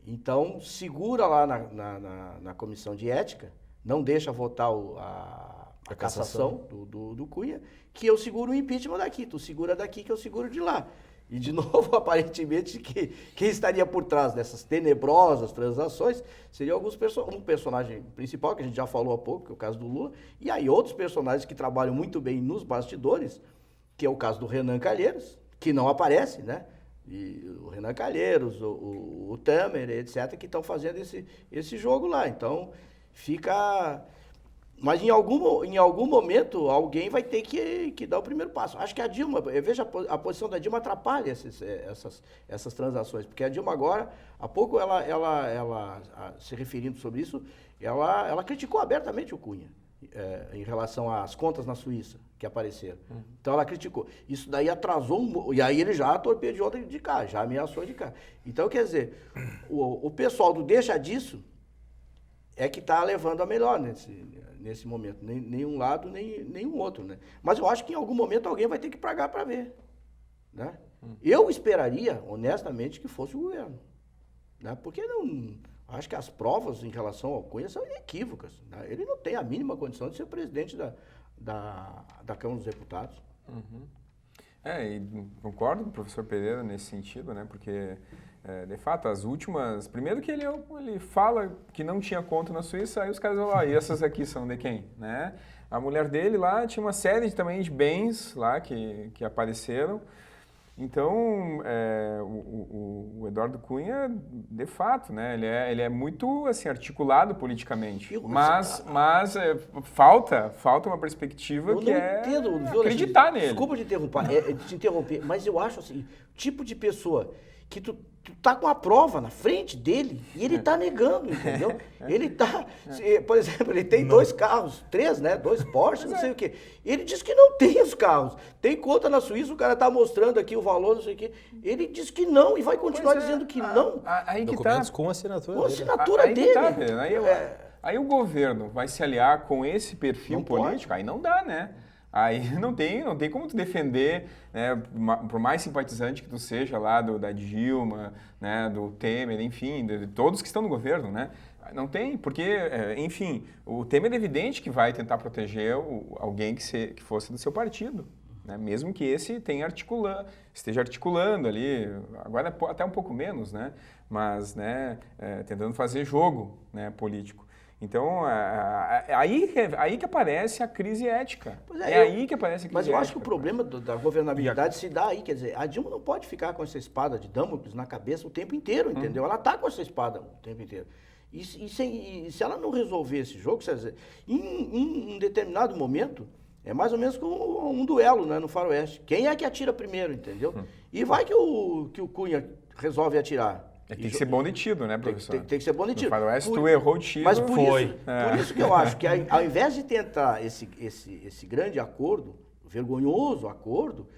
[SPEAKER 2] Então, segura lá na comissão de ética, não deixa votar a cassação do Cunha, que eu seguro o impeachment daqui, tu segura daqui que eu seguro de lá. E, de novo, aparentemente, quem estaria por trás dessas tenebrosas transações seria um personagem principal, que a gente já falou há pouco, que é o caso do Lula, e aí outros personagens que trabalham muito bem nos bastidores, que é o caso do Renan Calheiros, que não aparece, né? E o Renan Calheiros, o Temer, etc., que estão fazendo esse jogo lá. Então, fica... Mas em algum momento alguém vai ter que dar o primeiro passo. Acho que a Dilma, veja, a posição da Dilma atrapalha essas transações, porque a Dilma agora, há pouco ela se referindo sobre isso, ela criticou abertamente o Cunha em relação às contas na Suíça que apareceram. Então ela criticou. Isso daí atrasou, e aí ele já torpedeou de cá, já ameaçou de cá. Então, quer dizer, o pessoal do deixa disso é que está levando a melhor nesse momento. Nem um lado, nem um outro, né? Mas eu acho que em algum momento alguém vai ter que pagar para ver, né? Eu esperaria, honestamente, que fosse o governo, né? Porque acho que as provas em relação ao Cunha são inequívocas, né? Ele não tem a mínima condição de ser presidente da Câmara dos Deputados.
[SPEAKER 4] E concordo com o professor Pereira nesse sentido, né? Porque, de fato, as últimas... Primeiro que ele fala que não tinha conta na Suíça, aí os caras vão lá, e essas aqui são de quem? Né? A mulher dele lá tinha uma série também de bens lá que apareceram. Então, o Eduardo Cunha, de fato, né? Ele é muito assim, articulado politicamente, mas falta uma perspectiva que acreditar nele.
[SPEAKER 2] Desculpa te interromper, mas eu acho assim, tipo de pessoa que tu tá com a prova na frente dele e ele tá negando, entendeu? Ele tá, por exemplo, ele tem 2 carros, 3, né? 2 Porsche, não sei o quê. Ele diz que não tem os carros. Tem conta na Suíça, o cara tá mostrando aqui o valor, não sei o quê. Ele diz que não e vai continuar dizendo que não.
[SPEAKER 4] Aí que
[SPEAKER 1] documentos
[SPEAKER 4] tá.
[SPEAKER 1] com assinatura
[SPEAKER 2] Com a
[SPEAKER 1] dele.
[SPEAKER 2] assinatura dele.
[SPEAKER 4] Aí o governo vai se aliar com esse perfil
[SPEAKER 2] Não
[SPEAKER 4] político?
[SPEAKER 2] pode.
[SPEAKER 4] Aí não dá, né? Aí não tem como tu defender, né, por mais simpatizante que tu seja lá da Dilma, né, do Temer, enfim, de todos que estão no governo, né? Não tem, porque, enfim, o Temer é evidente que vai tentar proteger alguém que fosse do seu partido, né? Mesmo que esse esteja articulando ali, agora até um pouco menos, né? Mas, né, tentando fazer jogo, né, político. Então, aí que aparece a crise ética. Aí que aparece a crise ética.
[SPEAKER 2] Mas eu acho que o problema da governabilidade se dá aí, quer dizer, a Dilma não pode ficar com essa espada de Damocles na cabeça o tempo inteiro, entendeu? Ela está com essa espada o tempo inteiro. E se ela não resolver esse jogo, quer dizer, em um determinado momento, é mais ou menos como um duelo, né, no faroeste. Quem é que atira primeiro, entendeu? E vai que o Cunha resolve atirar.
[SPEAKER 4] Tem que ser bom de tiro, né, professor?
[SPEAKER 2] Tem que ser bom de tiro.
[SPEAKER 4] No faroeste, tu errou o tiro.
[SPEAKER 2] Mas por isso que eu acho que ao invés de tentar esse grande acordo, vergonhoso acordo,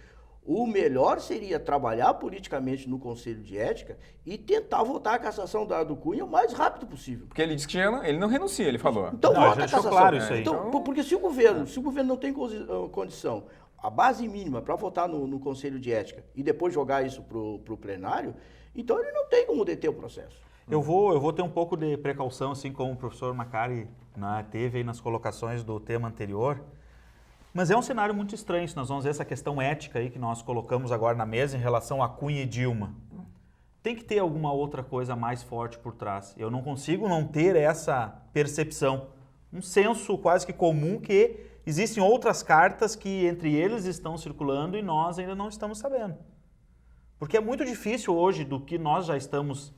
[SPEAKER 2] o melhor seria trabalhar politicamente no Conselho de Ética e tentar votar a cassação do Cunha o mais rápido possível.
[SPEAKER 4] Porque ele disse que ele não renuncia, ele falou.
[SPEAKER 2] Então vota a cassação.
[SPEAKER 3] Claro isso aí.
[SPEAKER 2] Então, porque se o governo não tem condição, a base mínima para votar no Conselho de Ética e depois jogar isso para o plenário, então ele não tem como deter o processo.
[SPEAKER 3] Eu vou ter um pouco de precaução, assim como o professor Macari, né, teve aí nas colocações do tema anterior. Mas é um cenário muito estranho se nós vamos ver essa questão ética aí que nós colocamos agora na mesa em relação a Cunha e Dilma. Tem que ter alguma outra coisa mais forte por trás. Eu não consigo não ter essa percepção. Um senso quase que comum que existem outras cartas que entre eles estão circulando e nós ainda não estamos sabendo. Porque é muito difícil hoje, do que nós já estamos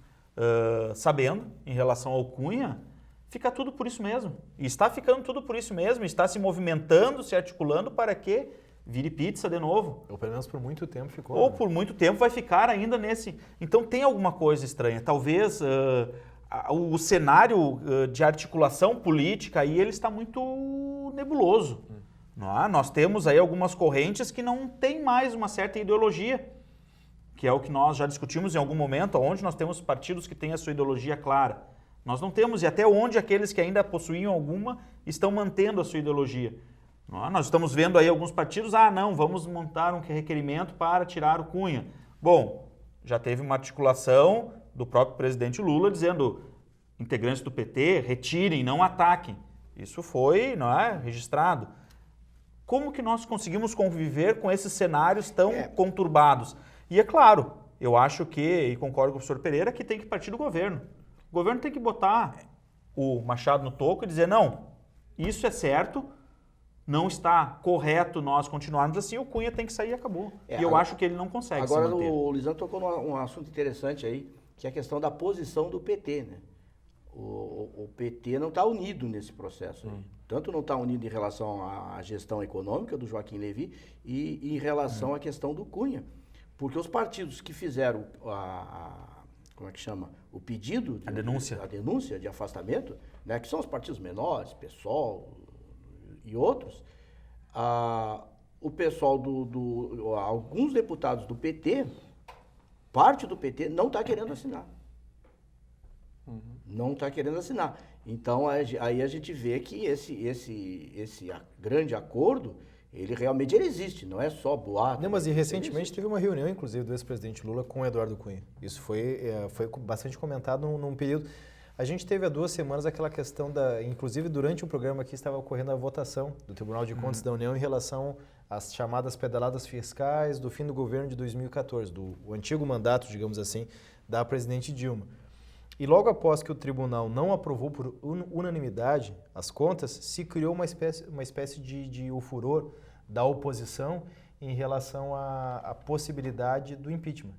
[SPEAKER 3] sabendo em relação ao Cunha, fica tudo por isso mesmo. E está ficando tudo por isso mesmo, está se movimentando, se articulando para que vire pizza de novo.
[SPEAKER 1] Ou pelo menos por muito tempo ficou.
[SPEAKER 3] Ou por muito tempo vai ficar ainda nesse... Então tem alguma coisa estranha. Talvez o cenário de articulação política aí ele está muito nebuloso. Não é? Nós temos aí algumas correntes que não têm mais uma certa ideologia, que é o que nós já discutimos em algum momento, onde nós temos partidos que têm a sua ideologia clara. Nós não temos, e até onde aqueles que ainda possuíam alguma estão mantendo a sua ideologia. Não é? Nós estamos vendo aí alguns partidos, não, vamos montar um requerimento para tirar o Cunha. Bom, já teve uma articulação do próprio presidente Lula dizendo, integrantes do PT, retirem, não ataquem. Isso foi, não é, registrado. Como que nós conseguimos conviver com esses cenários tão conturbados? E é claro, eu acho que, e concordo com o professor Pereira, que tem que partir do governo. O governo tem que botar o machado no toco e dizer, não, isso é certo, não está correto nós continuarmos assim, o Cunha tem que sair e acabou. E eu acho que ele não consegue
[SPEAKER 2] agora
[SPEAKER 3] se manter.
[SPEAKER 2] O Lisandro tocou num assunto interessante aí, que é a questão da posição do PT, né? O PT não está unido nesse processo aí. Tanto não está unido em relação à gestão econômica do Joaquim Levy e em relação à questão do Cunha. Porque os partidos que fizeram como é que chama? O pedido...
[SPEAKER 3] A denúncia.
[SPEAKER 2] A denúncia de afastamento, né, que são os partidos menores, PSOL e outros, o pessoal alguns deputados do PT, parte do PT, não está querendo assinar. Não está querendo assinar. Então, aí a gente vê que esse grande acordo, ele realmente existe, não é só boato.
[SPEAKER 1] Não, mas recentemente teve uma reunião, inclusive, do ex-presidente Lula com o Eduardo Cunha. Isso foi bastante comentado num período... A gente teve há 2 semanas aquela questão inclusive durante o programa aqui estava ocorrendo a votação do Tribunal de Contas da União em relação às chamadas pedaladas fiscais do fim do governo de 2014, do antigo mandato, digamos assim, da presidente Dilma. E logo após que o tribunal não aprovou por unanimidade as contas, se criou uma espécie de furor da oposição em relação à possibilidade do impeachment.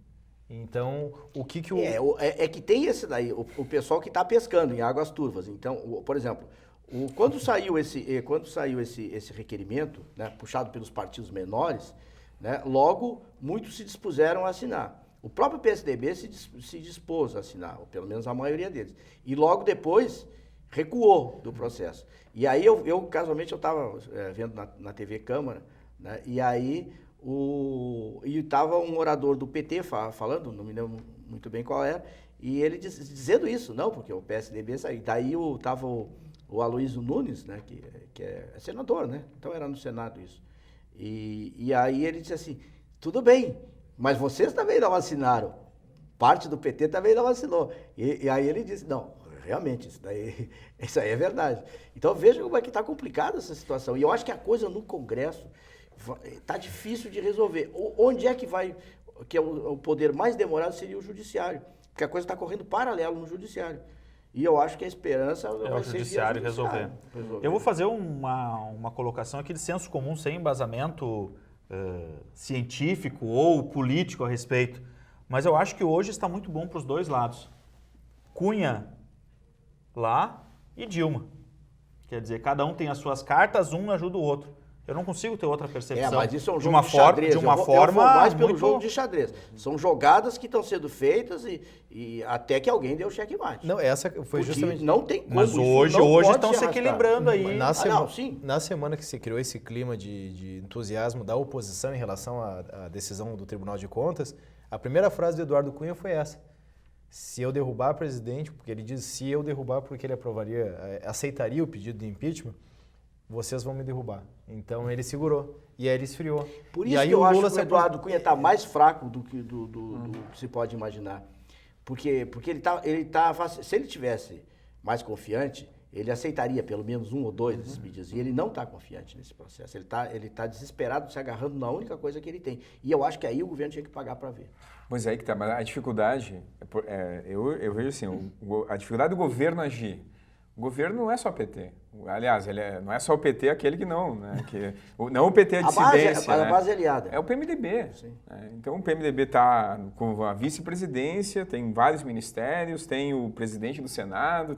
[SPEAKER 1] Então, o que o...
[SPEAKER 2] É que tem esse daí, o pessoal que está pescando em águas turvas. Então, por exemplo, quando saiu esse requerimento, né, puxado pelos partidos menores, né, logo muitos se dispuseram a assinar. O próprio PSDB se dispôs a assinar, ou pelo menos a maioria deles. E logo depois recuou do processo. E aí casualmente, eu estava vendo na TV Câmara, né, e aí estava um orador do PT falando, não me lembro muito bem qual era, e ele dizendo isso, não, porque o PSDB saiu. Daí estava o Aloysio Nunes, né, que é senador, né? Então era no Senado isso. E aí ele disse assim, tudo bem, mas vocês também não assinaram. Parte do PT também não assinou. E aí ele disse, não, realmente, isso aí é verdade. Então veja como é que está complicada essa situação. E eu acho que a coisa no Congresso está difícil de resolver. Onde é que é o poder mais demorado seria o Judiciário. Porque a coisa está correndo paralelo no Judiciário. E eu acho que a esperança vai
[SPEAKER 3] o Judiciário resolver. Eu vou fazer uma colocação aqui de senso comum, sem embasamento científico ou político a respeito. Mas eu acho que hoje está muito bom para os dois lados. Cunha lá e Dilma. Quer dizer, cada um tem as suas cartas, um ajuda o outro. Eu não consigo ter outra percepção.
[SPEAKER 2] Mas isso é um jogo de xadrez. Eu vou mais pelo jogo de xadrez. São jogadas que estão sendo feitas e até que alguém dê o checkmate.
[SPEAKER 1] Não, essa foi justamente...
[SPEAKER 2] Não tem como.
[SPEAKER 3] Mas hoje estão se equilibrando aí.
[SPEAKER 1] Na semana que se criou esse clima de entusiasmo da oposição em relação à decisão do Tribunal de Contas, a primeira frase do Eduardo Cunha foi essa. Se eu derrubar o presidente, porque ele diz se eu derrubar porque ele aceitaria o pedido de impeachment, vocês vão me derrubar. Então ele segurou. E aí ele esfriou.
[SPEAKER 2] Por isso que eu acho que o Eduardo Cunha está mais fraco do que se pode imaginar. Porque se ele tivesse mais confiante, ele aceitaria pelo menos um ou dois desses pedidos. E ele não está confiante nesse processo. Ele tá desesperado, se agarrando na única coisa que ele tem. E eu acho que aí o governo tinha que pagar para ver.
[SPEAKER 4] Pois é, aí que tá. Mas a dificuldade, eu vejo assim, a dificuldade do governo agir. O governo não é só PT. Aliás, não é só o PT aquele que não, né? Não o PT é dissidência.
[SPEAKER 2] A base aliada.
[SPEAKER 4] É o PMDB. Né? Então o PMDB está com a vice-presidência, tem vários ministérios, tem o presidente do Senado,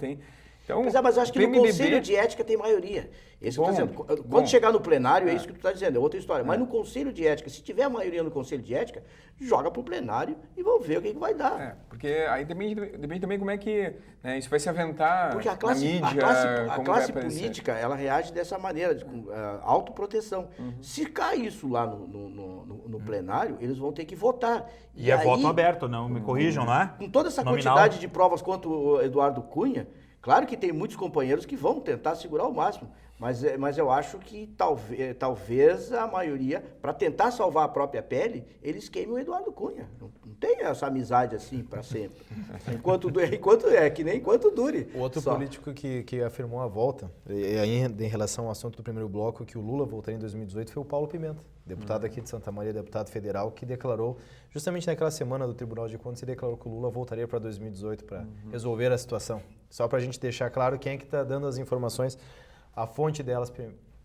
[SPEAKER 4] Então,
[SPEAKER 2] Pois é, mas eu acho que no Conselho de Ética tem maioria. Isso que eu tô dizendo. Quando chegar no plenário, é isso que tu está dizendo, é outra história. Mas no Conselho de Ética, se tiver maioria no Conselho de Ética, joga pro plenário e vamos ver o que vai dar.
[SPEAKER 4] Porque aí depende também como é que isso vai se aventar
[SPEAKER 2] Porque a classe,
[SPEAKER 4] na mídia,
[SPEAKER 2] a classe política, ela reage dessa maneira, com autoproteção. Se cai isso lá no plenário, eles vão ter que votar.
[SPEAKER 3] E é aí, voto aberto, não me corrijam, não é?
[SPEAKER 2] Com toda essa
[SPEAKER 3] Nominal.
[SPEAKER 2] quantidade de provas quanto o Eduardo Cunha, claro que tem muitos companheiros que vão tentar segurar o máximo, mas eu acho que talvez a maioria, para tentar salvar a própria pele, eles queimem o Eduardo Cunha. Não tem essa amizade assim para sempre. Enquanto dure.
[SPEAKER 1] O outro político que afirmou a volta, e ainda em relação ao assunto do primeiro bloco, que o Lula voltaria em 2018, foi o Paulo Pimenta, deputado aqui de Santa Maria, deputado federal, que declarou, justamente naquela semana do Tribunal de Contas, ele declarou que o Lula voltaria para 2018 para resolver a situação. Só para a gente deixar claro quem é que está dando as informações, a fonte delas,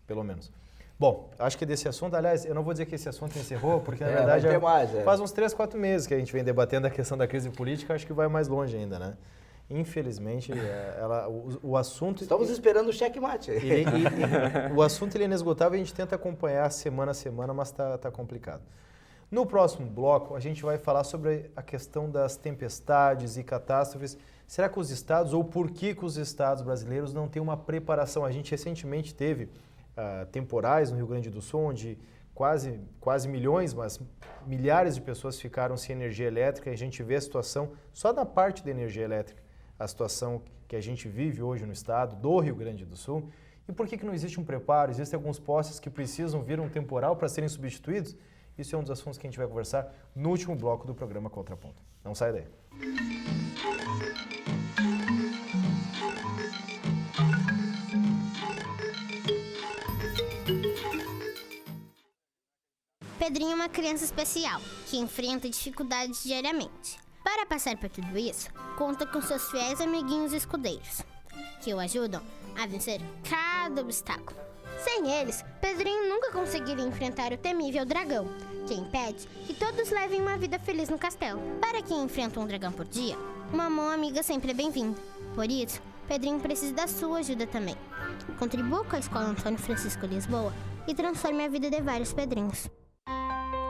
[SPEAKER 1] pelo menos. Bom, acho que desse assunto, aliás, eu não vou dizer que esse assunto encerrou, porque na verdade faz uns 3, 4 meses que a gente vem debatendo a questão da crise política, acho que vai mais longe ainda, né? Infelizmente, o assunto...
[SPEAKER 2] Estamos esperando o checkmate.
[SPEAKER 1] O assunto ele é inesgotável e a gente tenta acompanhar semana a semana, mas está complicado. No próximo bloco, a gente vai falar sobre a questão das tempestades e catástrofes. Será que os estados, ou por que os estados brasileiros não têm uma preparação? A gente recentemente teve temporais no Rio Grande do Sul, onde quase milhões, mas milhares de pessoas ficaram sem energia elétrica. E a gente vê a situação, só na parte da energia elétrica, a situação que a gente vive hoje no estado do Rio Grande do Sul. E por que não existe um preparo? Existem alguns postes que precisam vir um temporal para serem substituídos? Isso é um dos assuntos que a gente vai conversar no último bloco do programa Contraponto. Não sai daí.
[SPEAKER 11] Pedrinho é uma criança especial, que enfrenta dificuldades diariamente. Para passar por tudo isso, conta com seus fiéis amiguinhos escudeiros, que o ajudam a vencer cada obstáculo. Sem eles, Pedrinho nunca conseguiria enfrentar o temível dragão, que impede que todos levem uma vida feliz no castelo. Para quem enfrenta um dragão por dia, uma mão amiga sempre é bem-vinda. Por isso, Pedrinho precisa da sua ajuda também. Contribua com a Escola Antônio Francisco Lisboa e transforme a vida de vários Pedrinhos.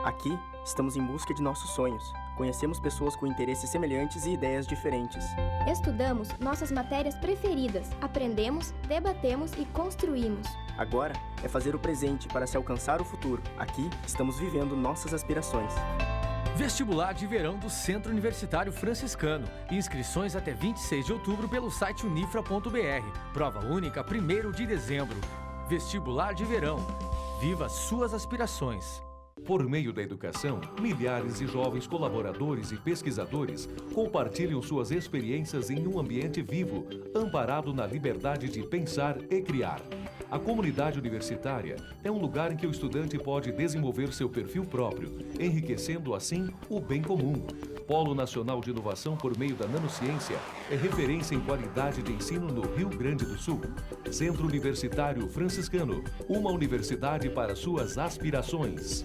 [SPEAKER 12] Aqui, estamos em busca de nossos sonhos. Conhecemos pessoas com interesses semelhantes e ideias diferentes.
[SPEAKER 13] Estudamos nossas matérias preferidas, aprendemos, debatemos e construímos.
[SPEAKER 12] Agora é fazer o presente para se alcançar o futuro. Aqui, estamos vivendo nossas aspirações.
[SPEAKER 5] Vestibular de verão do Centro Universitário Franciscano. Inscrições até 26 de outubro pelo site unifra.br. Prova única 1º de dezembro. Vestibular de verão. Viva suas aspirações.
[SPEAKER 14] Por meio da educação, milhares de jovens colaboradores e pesquisadores compartilham suas experiências em um ambiente vivo, amparado na liberdade de pensar e criar. A comunidade universitária é um lugar em que o estudante pode desenvolver seu perfil próprio, enriquecendo assim o bem comum. Polo Nacional de Inovação por meio da Nanociência é referência em qualidade de ensino no Rio Grande do Sul. Centro Universitário Franciscano, uma universidade para suas aspirações.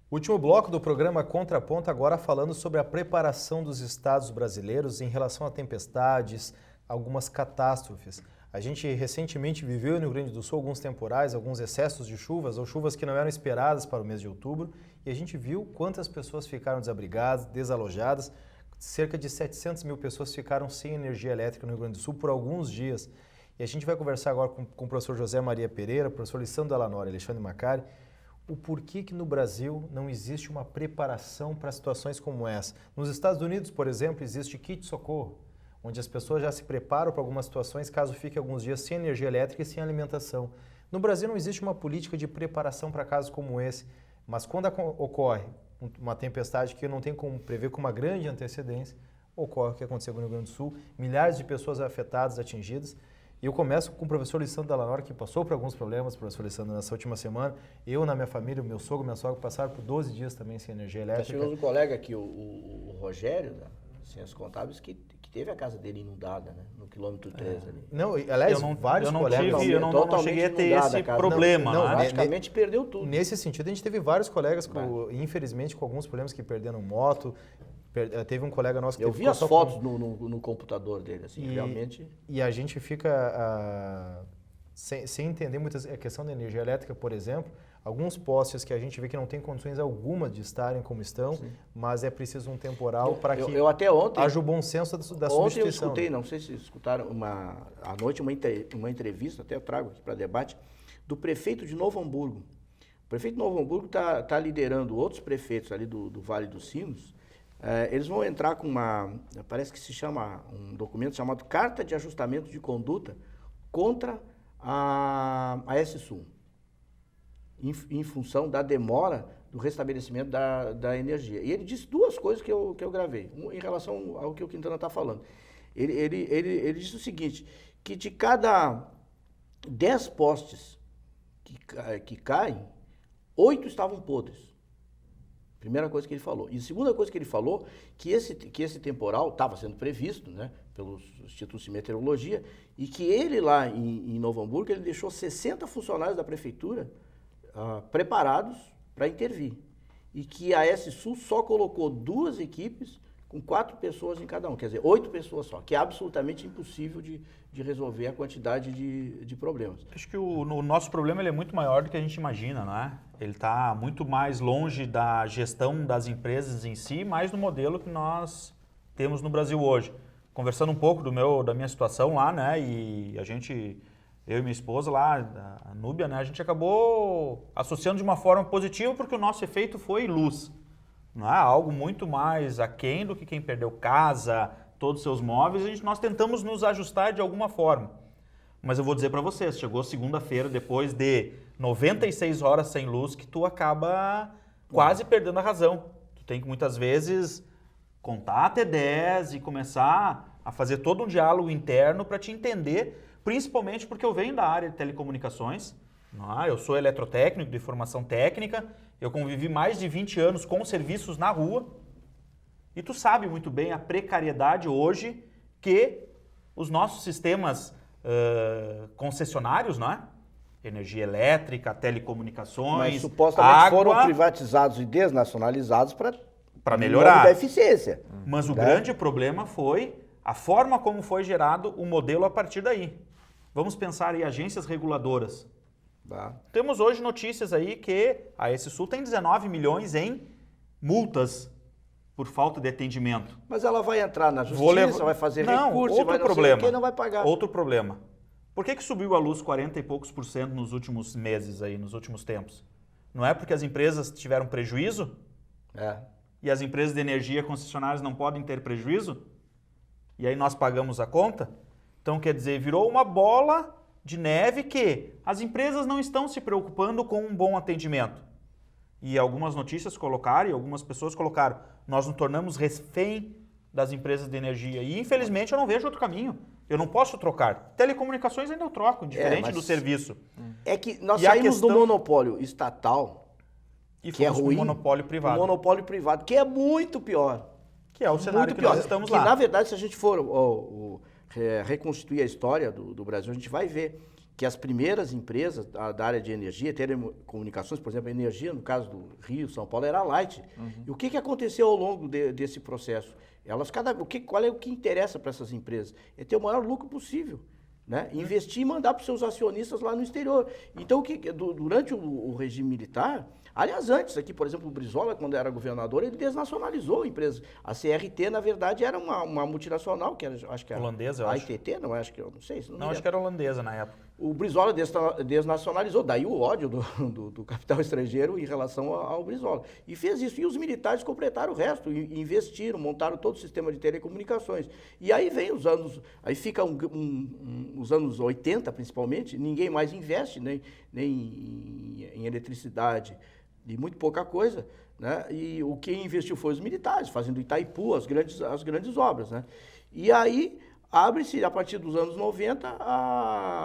[SPEAKER 1] Último bloco do programa Contraponto, agora falando sobre a preparação dos estados brasileiros em relação a tempestades, algumas catástrofes. A gente recentemente viveu no Rio Grande do Sul alguns temporais, alguns excessos de chuvas ou chuvas que não eram esperadas para o mês de outubro e a gente viu quantas pessoas ficaram desabrigadas, desalojadas. Cerca de 700 mil pessoas ficaram sem energia elétrica no Rio Grande do Sul por alguns dias. E a gente vai conversar agora com o professor José Maria Pereira, professor Lissandro Alanori e Alexandre Macari, o porquê que no Brasil não existe uma preparação para situações como essa. Nos Estados Unidos, por exemplo, existe kit socorro, onde as pessoas já se preparam para algumas situações caso fique alguns dias sem energia elétrica e sem alimentação. No Brasil não existe uma política de preparação para casos como esse, mas quando ocorre uma tempestade que não tem como prever com uma grande antecedência, ocorre o que aconteceu no Rio Grande do Sul, milhares de pessoas afetadas, atingidas. E eu começo com o professor Lissandro Alanori, que passou por alguns problemas, professor Lissandro, nessa última semana. Eu, na minha família, o meu sogro e minha sogra passaram por 12 dias também sem energia elétrica.
[SPEAKER 2] Nós tivemos um colega aqui, o Rogério, ciências contábeis, que teve a casa dele inundada, né? No quilômetro 3 ali.
[SPEAKER 1] Não, aliás, vários colegas...
[SPEAKER 3] Eu não cheguei a ter esse problema,
[SPEAKER 1] não,
[SPEAKER 3] né?
[SPEAKER 2] Praticamente perdeu tudo.
[SPEAKER 1] Nesse sentido, a gente teve vários colegas, infelizmente, com alguns problemas que perderam moto. Teve um colega nosso que
[SPEAKER 2] eu vi as fotos no computador dele, assim, realmente.
[SPEAKER 1] E a gente fica sem entender muito a questão da energia elétrica, por exemplo. Alguns postes que a gente vê que não tem condições alguma de estarem como estão, sim, mas é preciso um temporal para que
[SPEAKER 2] até ontem,
[SPEAKER 1] haja o bom senso da substituição.
[SPEAKER 2] Ontem eu escutei, não sei se escutaram, à noite uma entrevista, até eu trago aqui para debate, do prefeito de Novo Hamburgo. O prefeito de Novo Hamburgo está liderando outros prefeitos ali do Vale dos Sinos. Eles vão entrar com parece que se chama, um documento chamado Carta de Ajustamento de Conduta contra a S-Sul, em função da demora do restabelecimento da energia. E ele disse duas coisas que eu gravei, em relação ao que o Quintana está falando. Ele disse o seguinte, que de cada 10 postes que caem, 8 estavam podres. Primeira coisa que ele falou. E a segunda coisa que ele falou, que esse temporal estava sendo previsto, né, pelos institutos de meteorologia, e que ele lá em Novo Hamburgo, ele deixou 60 funcionários da prefeitura preparados para intervir. E que a S-Sul só colocou 2 equipes com 4 pessoas em cada um, quer dizer, 8 pessoas só, que é absolutamente impossível de resolver a quantidade de problemas.
[SPEAKER 3] Acho que o nosso problema ele é muito maior do que a gente imagina, não é? Ele está muito mais longe da gestão das empresas em si, mais do modelo que nós temos no Brasil hoje. Conversando um pouco da minha situação lá, né, e eu e minha esposa lá, a Núbia, né, a gente acabou associando de uma forma positiva porque o nosso efeito foi luz. Não é algo muito mais aquém do que quem perdeu casa, todos os seus móveis, nós tentamos nos ajustar de alguma forma. Mas eu vou dizer para vocês, chegou segunda-feira, depois de 96 horas sem luz, que tu acaba quase perdendo a razão. Tu tem que muitas vezes contar até 10 e começar a fazer todo um diálogo interno para te entender, principalmente porque eu venho da área de telecomunicações, eu sou eletrotécnico de formação técnica, eu convivi mais de 20 anos com serviços na rua e tu sabe muito bem a precariedade hoje que os nossos sistemas concessionários, energia elétrica, telecomunicações,
[SPEAKER 2] mas supostamente
[SPEAKER 3] água,
[SPEAKER 2] foram privatizados e desnacionalizados para
[SPEAKER 3] melhorar
[SPEAKER 2] da eficiência.
[SPEAKER 3] Mas o grande problema foi a forma como foi gerado o modelo a partir daí. Vamos pensar em agências reguladoras. Temos hoje notícias aí que a S-Sul tem 19 milhões em multas por falta de atendimento.
[SPEAKER 2] Mas ela vai entrar na justiça, vai fazer recurso,
[SPEAKER 3] outro problema.
[SPEAKER 2] Quem não vai pagar.
[SPEAKER 3] Outro problema. Por que subiu a luz 40 e poucos % nos últimos meses aí, nos últimos tempos? Não é porque as empresas tiveram prejuízo? E as empresas de energia concessionárias não podem ter prejuízo? E aí nós pagamos a conta? Então, quer dizer, virou uma bola de neve que as empresas não estão se preocupando com um bom atendimento. E algumas notícias colocaram, e algumas pessoas colocaram, nós nos tornamos refém das empresas de energia. E infelizmente eu não vejo outro caminho. Eu não posso trocar. Telecomunicações ainda eu troco, indiferente do serviço.
[SPEAKER 2] É que nós saímos do monopólio estatal,
[SPEAKER 3] e
[SPEAKER 2] que é ruim,
[SPEAKER 3] um monopólio privado.
[SPEAKER 2] Um monopólio privado, que é muito pior.
[SPEAKER 3] Que é o cenário que nós estamos lá.
[SPEAKER 2] Na verdade, se a gente for reconstituir a história do Brasil, a gente vai ver que as primeiras empresas da área de energia, telecomunicações, por exemplo, a energia, no caso do Rio, São Paulo, era a Light. E o que aconteceu ao longo desse processo? Qual é o que interessa para essas empresas? É ter o maior lucro possível. Né? Investir e mandar para os seus acionistas lá no exterior. Então, durante o regime militar, aliás, antes aqui, por exemplo, o Brizola, quando era governador, ele desnacionalizou a empresa. A CRT, na verdade, era uma multinacional, que era, acho que era
[SPEAKER 3] holandesa, eu acho.
[SPEAKER 2] A ITT, não acho que eu não sei.
[SPEAKER 3] Não, acho que era holandesa na época.
[SPEAKER 2] O Brizola desnacionalizou, daí o ódio do capital estrangeiro em relação ao Brizola. E fez isso. E os militares completaram o resto, investiram, montaram todo o sistema de telecomunicações. E aí vem os anos, aí fica os anos 80, principalmente, ninguém mais investe nem em eletricidade, e muito pouca coisa, né? E o que investiu foi os militares, fazendo Itaipu, as grandes obras, né? E aí abre-se, a partir dos anos 90,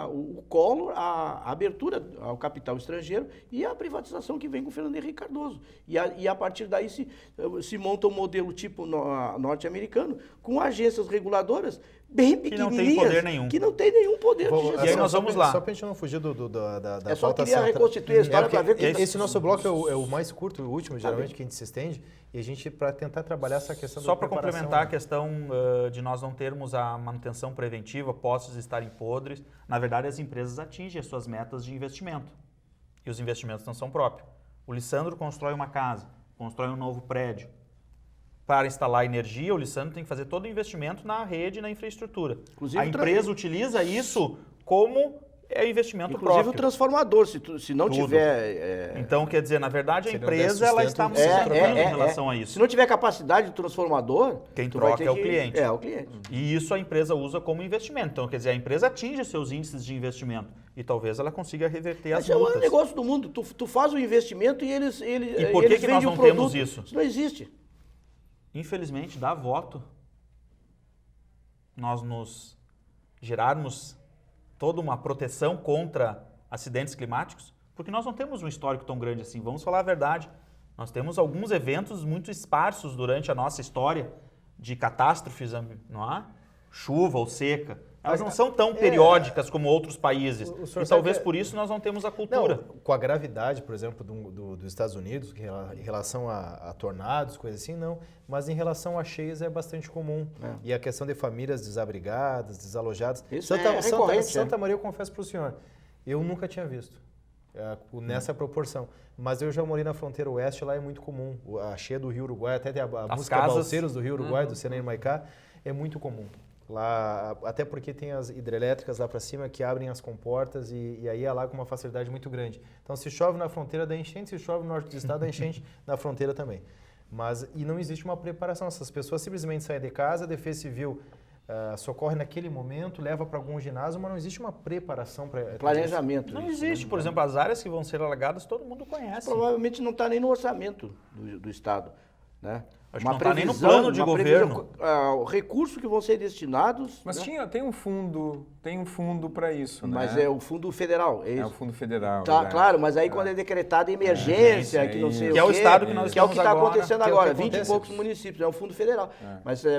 [SPEAKER 2] o Collor, a abertura ao capital estrangeiro e a privatização que vem com o Fernando Henrique Cardoso. E a partir daí se monta um modelo tipo norte-americano, com agências reguladoras bem pequenininhas.
[SPEAKER 3] Que não tem poder nenhum.
[SPEAKER 2] Que não tem nenhum poder de gestão.
[SPEAKER 3] E aí nós vamos lá.
[SPEAKER 1] Só para a gente não fugir da
[SPEAKER 2] só
[SPEAKER 1] pauta
[SPEAKER 2] queria
[SPEAKER 1] central.
[SPEAKER 2] reconstituir a história para ver que...
[SPEAKER 1] Esse nosso bloco é o mais curto, o último, geralmente, que a gente se estende, e a gente, para tentar trabalhar essa questão
[SPEAKER 3] Só
[SPEAKER 1] da
[SPEAKER 3] para
[SPEAKER 1] preparação,
[SPEAKER 3] complementar a questão de nós não termos a manutenção preventiva, postos estarem podres, na verdade as empresas atingem as suas metas de investimento. E os investimentos não são próprios. O Lissandro constrói uma casa, constrói um novo prédio. Para instalar energia, o Lissandro tem que fazer todo o investimento na rede e na infraestrutura.
[SPEAKER 2] Inclusive,
[SPEAKER 3] a empresa utiliza isso como investimento
[SPEAKER 2] Inclusive
[SPEAKER 3] próprio.
[SPEAKER 2] o transformador, se não tiver...
[SPEAKER 3] Então, quer dizer, na verdade, a
[SPEAKER 1] Se não
[SPEAKER 3] empresa
[SPEAKER 1] der
[SPEAKER 3] ela
[SPEAKER 1] sustento,
[SPEAKER 3] está muito trocando em relação a isso.
[SPEAKER 2] Se não tiver capacidade do transformador...
[SPEAKER 3] Quem
[SPEAKER 2] tu vai
[SPEAKER 3] troca
[SPEAKER 2] ter
[SPEAKER 3] é o
[SPEAKER 2] que-
[SPEAKER 3] cliente.
[SPEAKER 2] É o cliente.
[SPEAKER 3] E isso a empresa usa como investimento. Então, quer dizer, a empresa atinge seus índices de investimento e talvez ela consiga reverter as
[SPEAKER 2] Mas é o
[SPEAKER 3] multas.
[SPEAKER 2] negócio do mundo. Tu faz o investimento e eles
[SPEAKER 3] E por que
[SPEAKER 2] eles
[SPEAKER 3] que nós
[SPEAKER 2] vendem
[SPEAKER 3] não
[SPEAKER 2] o produto.
[SPEAKER 3] temos isso?
[SPEAKER 2] Isso não existe.
[SPEAKER 3] Infelizmente, dá voto nós nos gerarmos toda uma proteção contra acidentes climáticos, porque nós não temos um histórico tão grande assim. Vamos falar a verdade. Nós temos alguns eventos muito esparsos durante a nossa história de catástrofes, não há? Chuva ou seca. Elas não são tão periódicas como outros países. E talvez por isso nós não temos a cultura.
[SPEAKER 1] Não, com a gravidade, por exemplo, dos Estados Unidos, em relação a tornados, coisas assim, não. Mas em relação a cheias é bastante comum. E a questão de famílias desabrigadas, desalojadas.
[SPEAKER 2] Isso é recorrente,
[SPEAKER 1] Santa Maria, eu confesso para o senhor, eu nunca tinha visto nessa proporção. Mas eu já morei na fronteira oeste, lá é muito comum. A cheia do Rio Uruguai, até tem a música Balseiros do Rio Uruguai, do Senai Maicá, é muito comum. Lá, até porque tem as hidrelétricas lá para cima que abrem as comportas e aí alaga com uma facilidade muito grande. Então, se chove na fronteira da enchente, se chove no norte do estado da enchente, na fronteira também. E não existe uma preparação. Essas pessoas simplesmente saem de casa, a Defesa Civil socorre naquele momento, leva para algum ginásio, mas não existe uma preparação para...
[SPEAKER 2] Planejamento.
[SPEAKER 3] Não existe. Por exemplo, as áreas que vão ser alagadas, todo mundo conhece.
[SPEAKER 2] Provavelmente não está nem no orçamento do Estado, né?
[SPEAKER 3] Acho que não está nem no plano de governo.
[SPEAKER 2] O recurso que vão ser destinados...
[SPEAKER 4] Mas
[SPEAKER 2] né?
[SPEAKER 4] tem um fundo para isso, né?
[SPEAKER 2] Mas é o fundo federal.
[SPEAKER 4] É o fundo federal.
[SPEAKER 2] Tá, claro, mas aí quando é decretada emergência, que não sei o quê...
[SPEAKER 3] Que é o estado que nós
[SPEAKER 2] Que é o que está
[SPEAKER 3] estamos
[SPEAKER 2] acontecendo
[SPEAKER 1] agora,
[SPEAKER 2] agora, 20 e poucos municípios, é o fundo federal.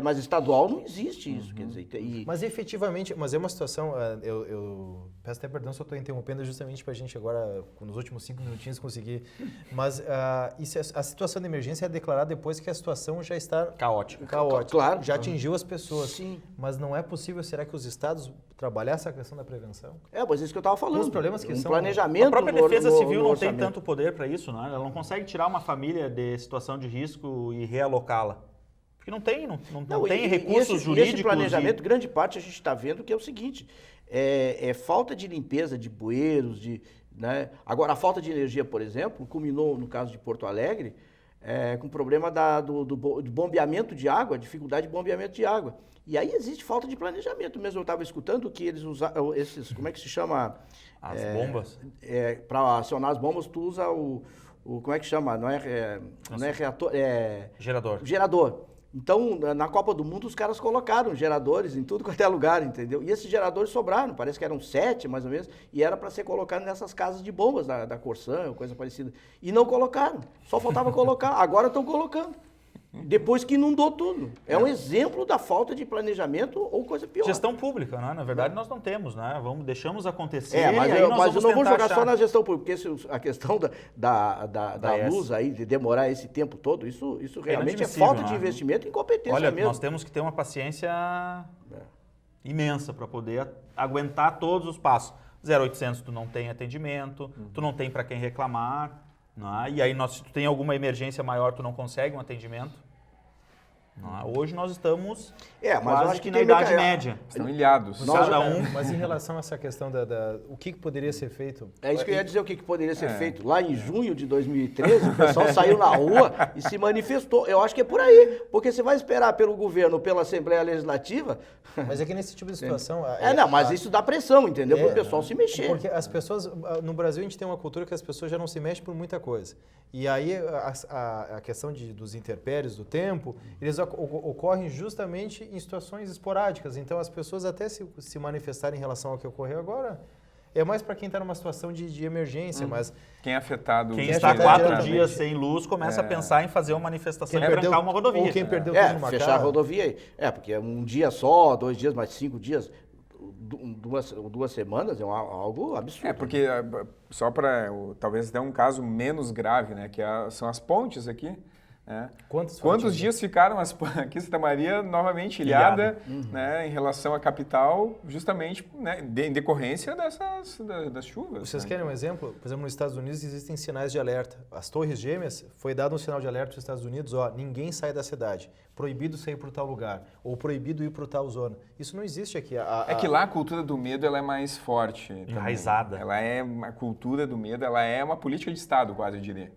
[SPEAKER 2] Mas estadual não existe isso, quer dizer...
[SPEAKER 1] Mas efetivamente, é uma situação, eu peço até perdão se eu estou interrompendo justamente para a gente agora, nos últimos 5 minutinhos, conseguir... Mas a situação de emergência é declarada depois que a situação já está
[SPEAKER 3] caótica.
[SPEAKER 2] Claro.
[SPEAKER 1] Já atingiu as pessoas.
[SPEAKER 2] Sim.
[SPEAKER 1] Mas não é possível, será que os estados trabalhar essa questão da prevenção?
[SPEAKER 2] Mas isso que eu estava falando.
[SPEAKER 1] Os problemas que são...
[SPEAKER 2] planejamento
[SPEAKER 3] A própria Defesa Civil
[SPEAKER 2] no
[SPEAKER 3] não tem
[SPEAKER 2] orçamento.
[SPEAKER 3] tanto poder para isso, né? Ela não consegue tirar uma família de situação de risco e realocá-la. Porque não tem recursos jurídicos.
[SPEAKER 2] Esse planejamento, grande parte a gente está vendo que é o seguinte, é falta de limpeza de bueiros, né? Agora, a falta de energia, por exemplo, culminou no caso de Porto Alegre, com o problema do bombeamento de água, dificuldade de bombeamento de água. E aí existe falta de planejamento mesmo. Eu estava escutando que eles usam esses, como é que se chama?
[SPEAKER 3] As bombas?
[SPEAKER 2] Para acionar as bombas, tu usa como é que chama? Não é reator,
[SPEAKER 3] Gerador.
[SPEAKER 2] Gerador. Então, na Copa do Mundo, os caras colocaram geradores em tudo quanto é lugar, entendeu? E esses geradores sobraram, parece que eram 7, mais ou menos, e era para ser colocado nessas casas de bombas da Corsã, ou coisa parecida. E não colocaram, só faltava colocar, agora estão colocando. Depois que inundou tudo. É um exemplo da falta de planejamento ou coisa pior.
[SPEAKER 3] Gestão pública, né? Na verdade, nós não temos, né? Deixamos acontecer.
[SPEAKER 2] Mas eu não vou jogar só na gestão pública, porque a questão da luz aí, de demorar esse tempo todo, isso realmente é falta de investimento e incompetência mesmo.
[SPEAKER 3] Nós temos que ter uma paciência imensa para poder aguentar todos os passos. 0800 tu não tem atendimento, tu não tem para quem reclamar, não é? E aí, se tu tem alguma emergência maior, tu não consegue um atendimento. Hoje nós estamos quase que na Idade Média.
[SPEAKER 4] Estão ilhados.
[SPEAKER 1] Mas em relação a essa questão o que poderia ser feito?
[SPEAKER 2] É isso que eu ia dizer, o que poderia ser feito. Lá em junho de 2013, o pessoal saiu na rua e se manifestou. Eu acho que é por aí, porque você vai esperar pelo governo, pela Assembleia Legislativa...
[SPEAKER 1] Mas é que nesse tipo de situação...
[SPEAKER 2] mas isso dá pressão, entendeu? Para o pessoal se mexer.
[SPEAKER 1] Porque as pessoas... No Brasil, a gente tem uma cultura que as pessoas já não se mexem por muita coisa. E aí, a questão dos intempéries, do tempo, eles ocorrem justamente em situações esporádicas. Então, as pessoas até se manifestarem em relação ao que ocorreu agora, é mais para quem está numa situação de emergência, mas...
[SPEAKER 4] Quem é afetado...
[SPEAKER 3] Quem está 4 dias sem luz começa a pensar em fazer uma manifestação e trancar uma rodovia.
[SPEAKER 1] Ou quem perdeu tudo numa
[SPEAKER 2] fechar a rodovia. Porque é um dia só, 2 dias, mais 5 dias, 2 semanas, é algo absurdo.
[SPEAKER 4] Porque só para, talvez até um caso menos grave, né, que são as pontes aqui. Quantos dias ficaram aqui em Santa Maria novamente ilhada, né, em relação à capital, justamente, né, em decorrência das chuvas?
[SPEAKER 1] Vocês querem um exemplo? Por exemplo, nos Estados Unidos existem sinais de alerta. As Torres Gêmeas, foi dado um sinal de alerta nos Estados Unidos, ninguém sai da cidade, proibido sair para tal lugar, ou proibido ir para tal zona. Isso não existe aqui.
[SPEAKER 4] É que lá a cultura do medo ela é mais forte.
[SPEAKER 3] Enraizada.
[SPEAKER 4] Ela é uma cultura do medo, ela é uma política de Estado, quase eu diria.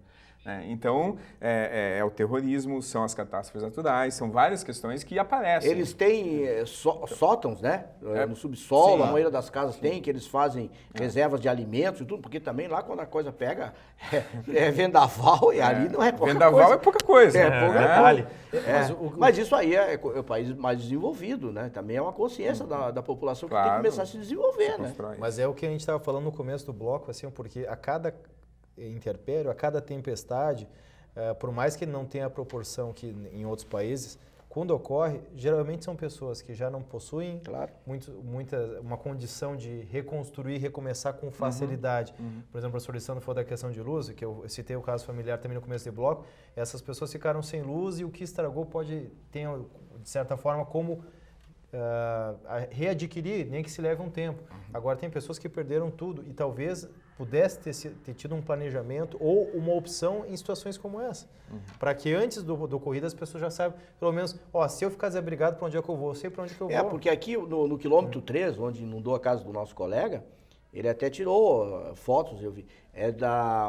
[SPEAKER 4] Então, é o terrorismo, são as catástrofes naturais, são várias questões que aparecem.
[SPEAKER 2] Eles têm sótãos, né? No subsolo, a maioria das casas tem, que eles fazem reservas de alimentos e tudo, porque também lá quando a coisa pega, é vendaval e ali não é pouca
[SPEAKER 4] vendaval
[SPEAKER 2] coisa.
[SPEAKER 4] É pouca coisa.
[SPEAKER 2] Mas isso aí é o país mais desenvolvido, né? Também é uma consciência da população que tem que começar a se desenvolver, né?
[SPEAKER 1] Mas é o que a gente estava falando no começo do bloco, assim, porque a cada interpério, a cada tempestade, por mais que ele não tenha a proporção que em outros países, quando ocorre, geralmente são pessoas que já não possuem uma condição de reconstruir, recomeçar com facilidade. Por exemplo, o professor Lissandro falou da questão de luz, que eu citei o caso familiar também no começo do bloco, essas pessoas ficaram sem luz e o que estragou pode ter, de certa forma, como readquirir, nem que se leve um tempo. Agora, tem pessoas que perderam tudo e talvez pudesse ter tido um planejamento ou uma opção em situações como essa. Para que antes do ocorrido as pessoas já saibam, pelo menos, se eu ficar desabrigado, para onde é que eu vou? Eu sei para onde que eu vou.
[SPEAKER 2] Porque aqui no quilômetro 3, onde inundou a casa do nosso colega, ele até tirou fotos, eu vi,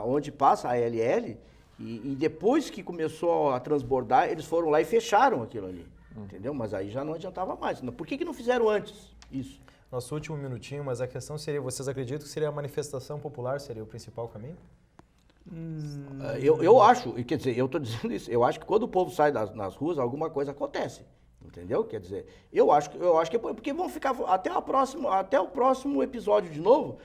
[SPEAKER 2] onde passa a LL, e depois que começou a transbordar, eles foram lá e fecharam aquilo ali. Entendeu? Mas aí já não adiantava mais. Por que não fizeram antes isso?
[SPEAKER 1] Nosso último minutinho, mas a questão seria, vocês acreditam que seria a manifestação popular, seria o principal caminho?
[SPEAKER 2] Eu acho, quer dizer, eu estou dizendo isso, eu acho que quando o povo sai nas ruas, alguma coisa acontece. Entendeu? Quer dizer, eu acho que é porque vão ficar até o próximo episódio de novo,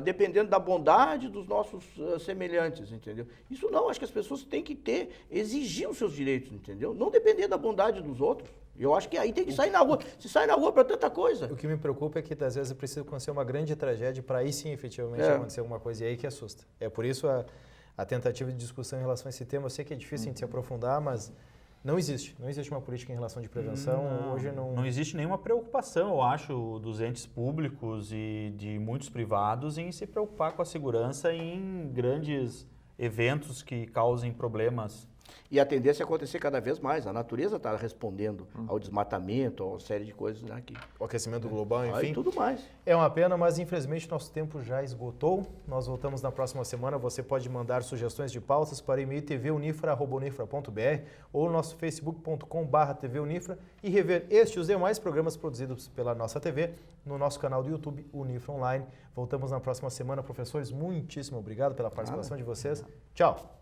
[SPEAKER 2] dependendo da bondade dos nossos semelhantes, entendeu? Isso não, acho que as pessoas têm que exigir os seus direitos, entendeu? Não depender da bondade dos outros. Eu acho que aí tem que sair na rua. Se sai na rua para tanta coisa.
[SPEAKER 1] O que me preocupa é que às vezes precisa acontecer uma grande tragédia para aí sim efetivamente acontecer alguma coisa, e aí que assusta. É por isso a tentativa de discussão em relação a esse tema. Eu sei que é difícil a gente se aprofundar, mas não existe uma política em relação de prevenção. Hoje não
[SPEAKER 3] existe nenhuma preocupação, eu acho, dos entes públicos e de muitos privados em se preocupar com a segurança em grandes eventos que causem problemas.
[SPEAKER 2] E a tendência é acontecer cada vez mais. A natureza está respondendo ao desmatamento, a uma série de coisas aqui.
[SPEAKER 1] O aquecimento global, enfim.
[SPEAKER 2] E tudo mais.
[SPEAKER 1] É uma pena, mas infelizmente nosso tempo já esgotou. Nós voltamos na próxima semana. Você pode mandar sugestões de pautas para o e-mail tvunifra@unifra.br ou no nosso facebook.com/tvunifra e rever este e os demais programas produzidos pela nossa TV no nosso canal do YouTube Unifra Online. Voltamos na próxima semana. Professores, muitíssimo obrigado pela participação de vocês. Tchau.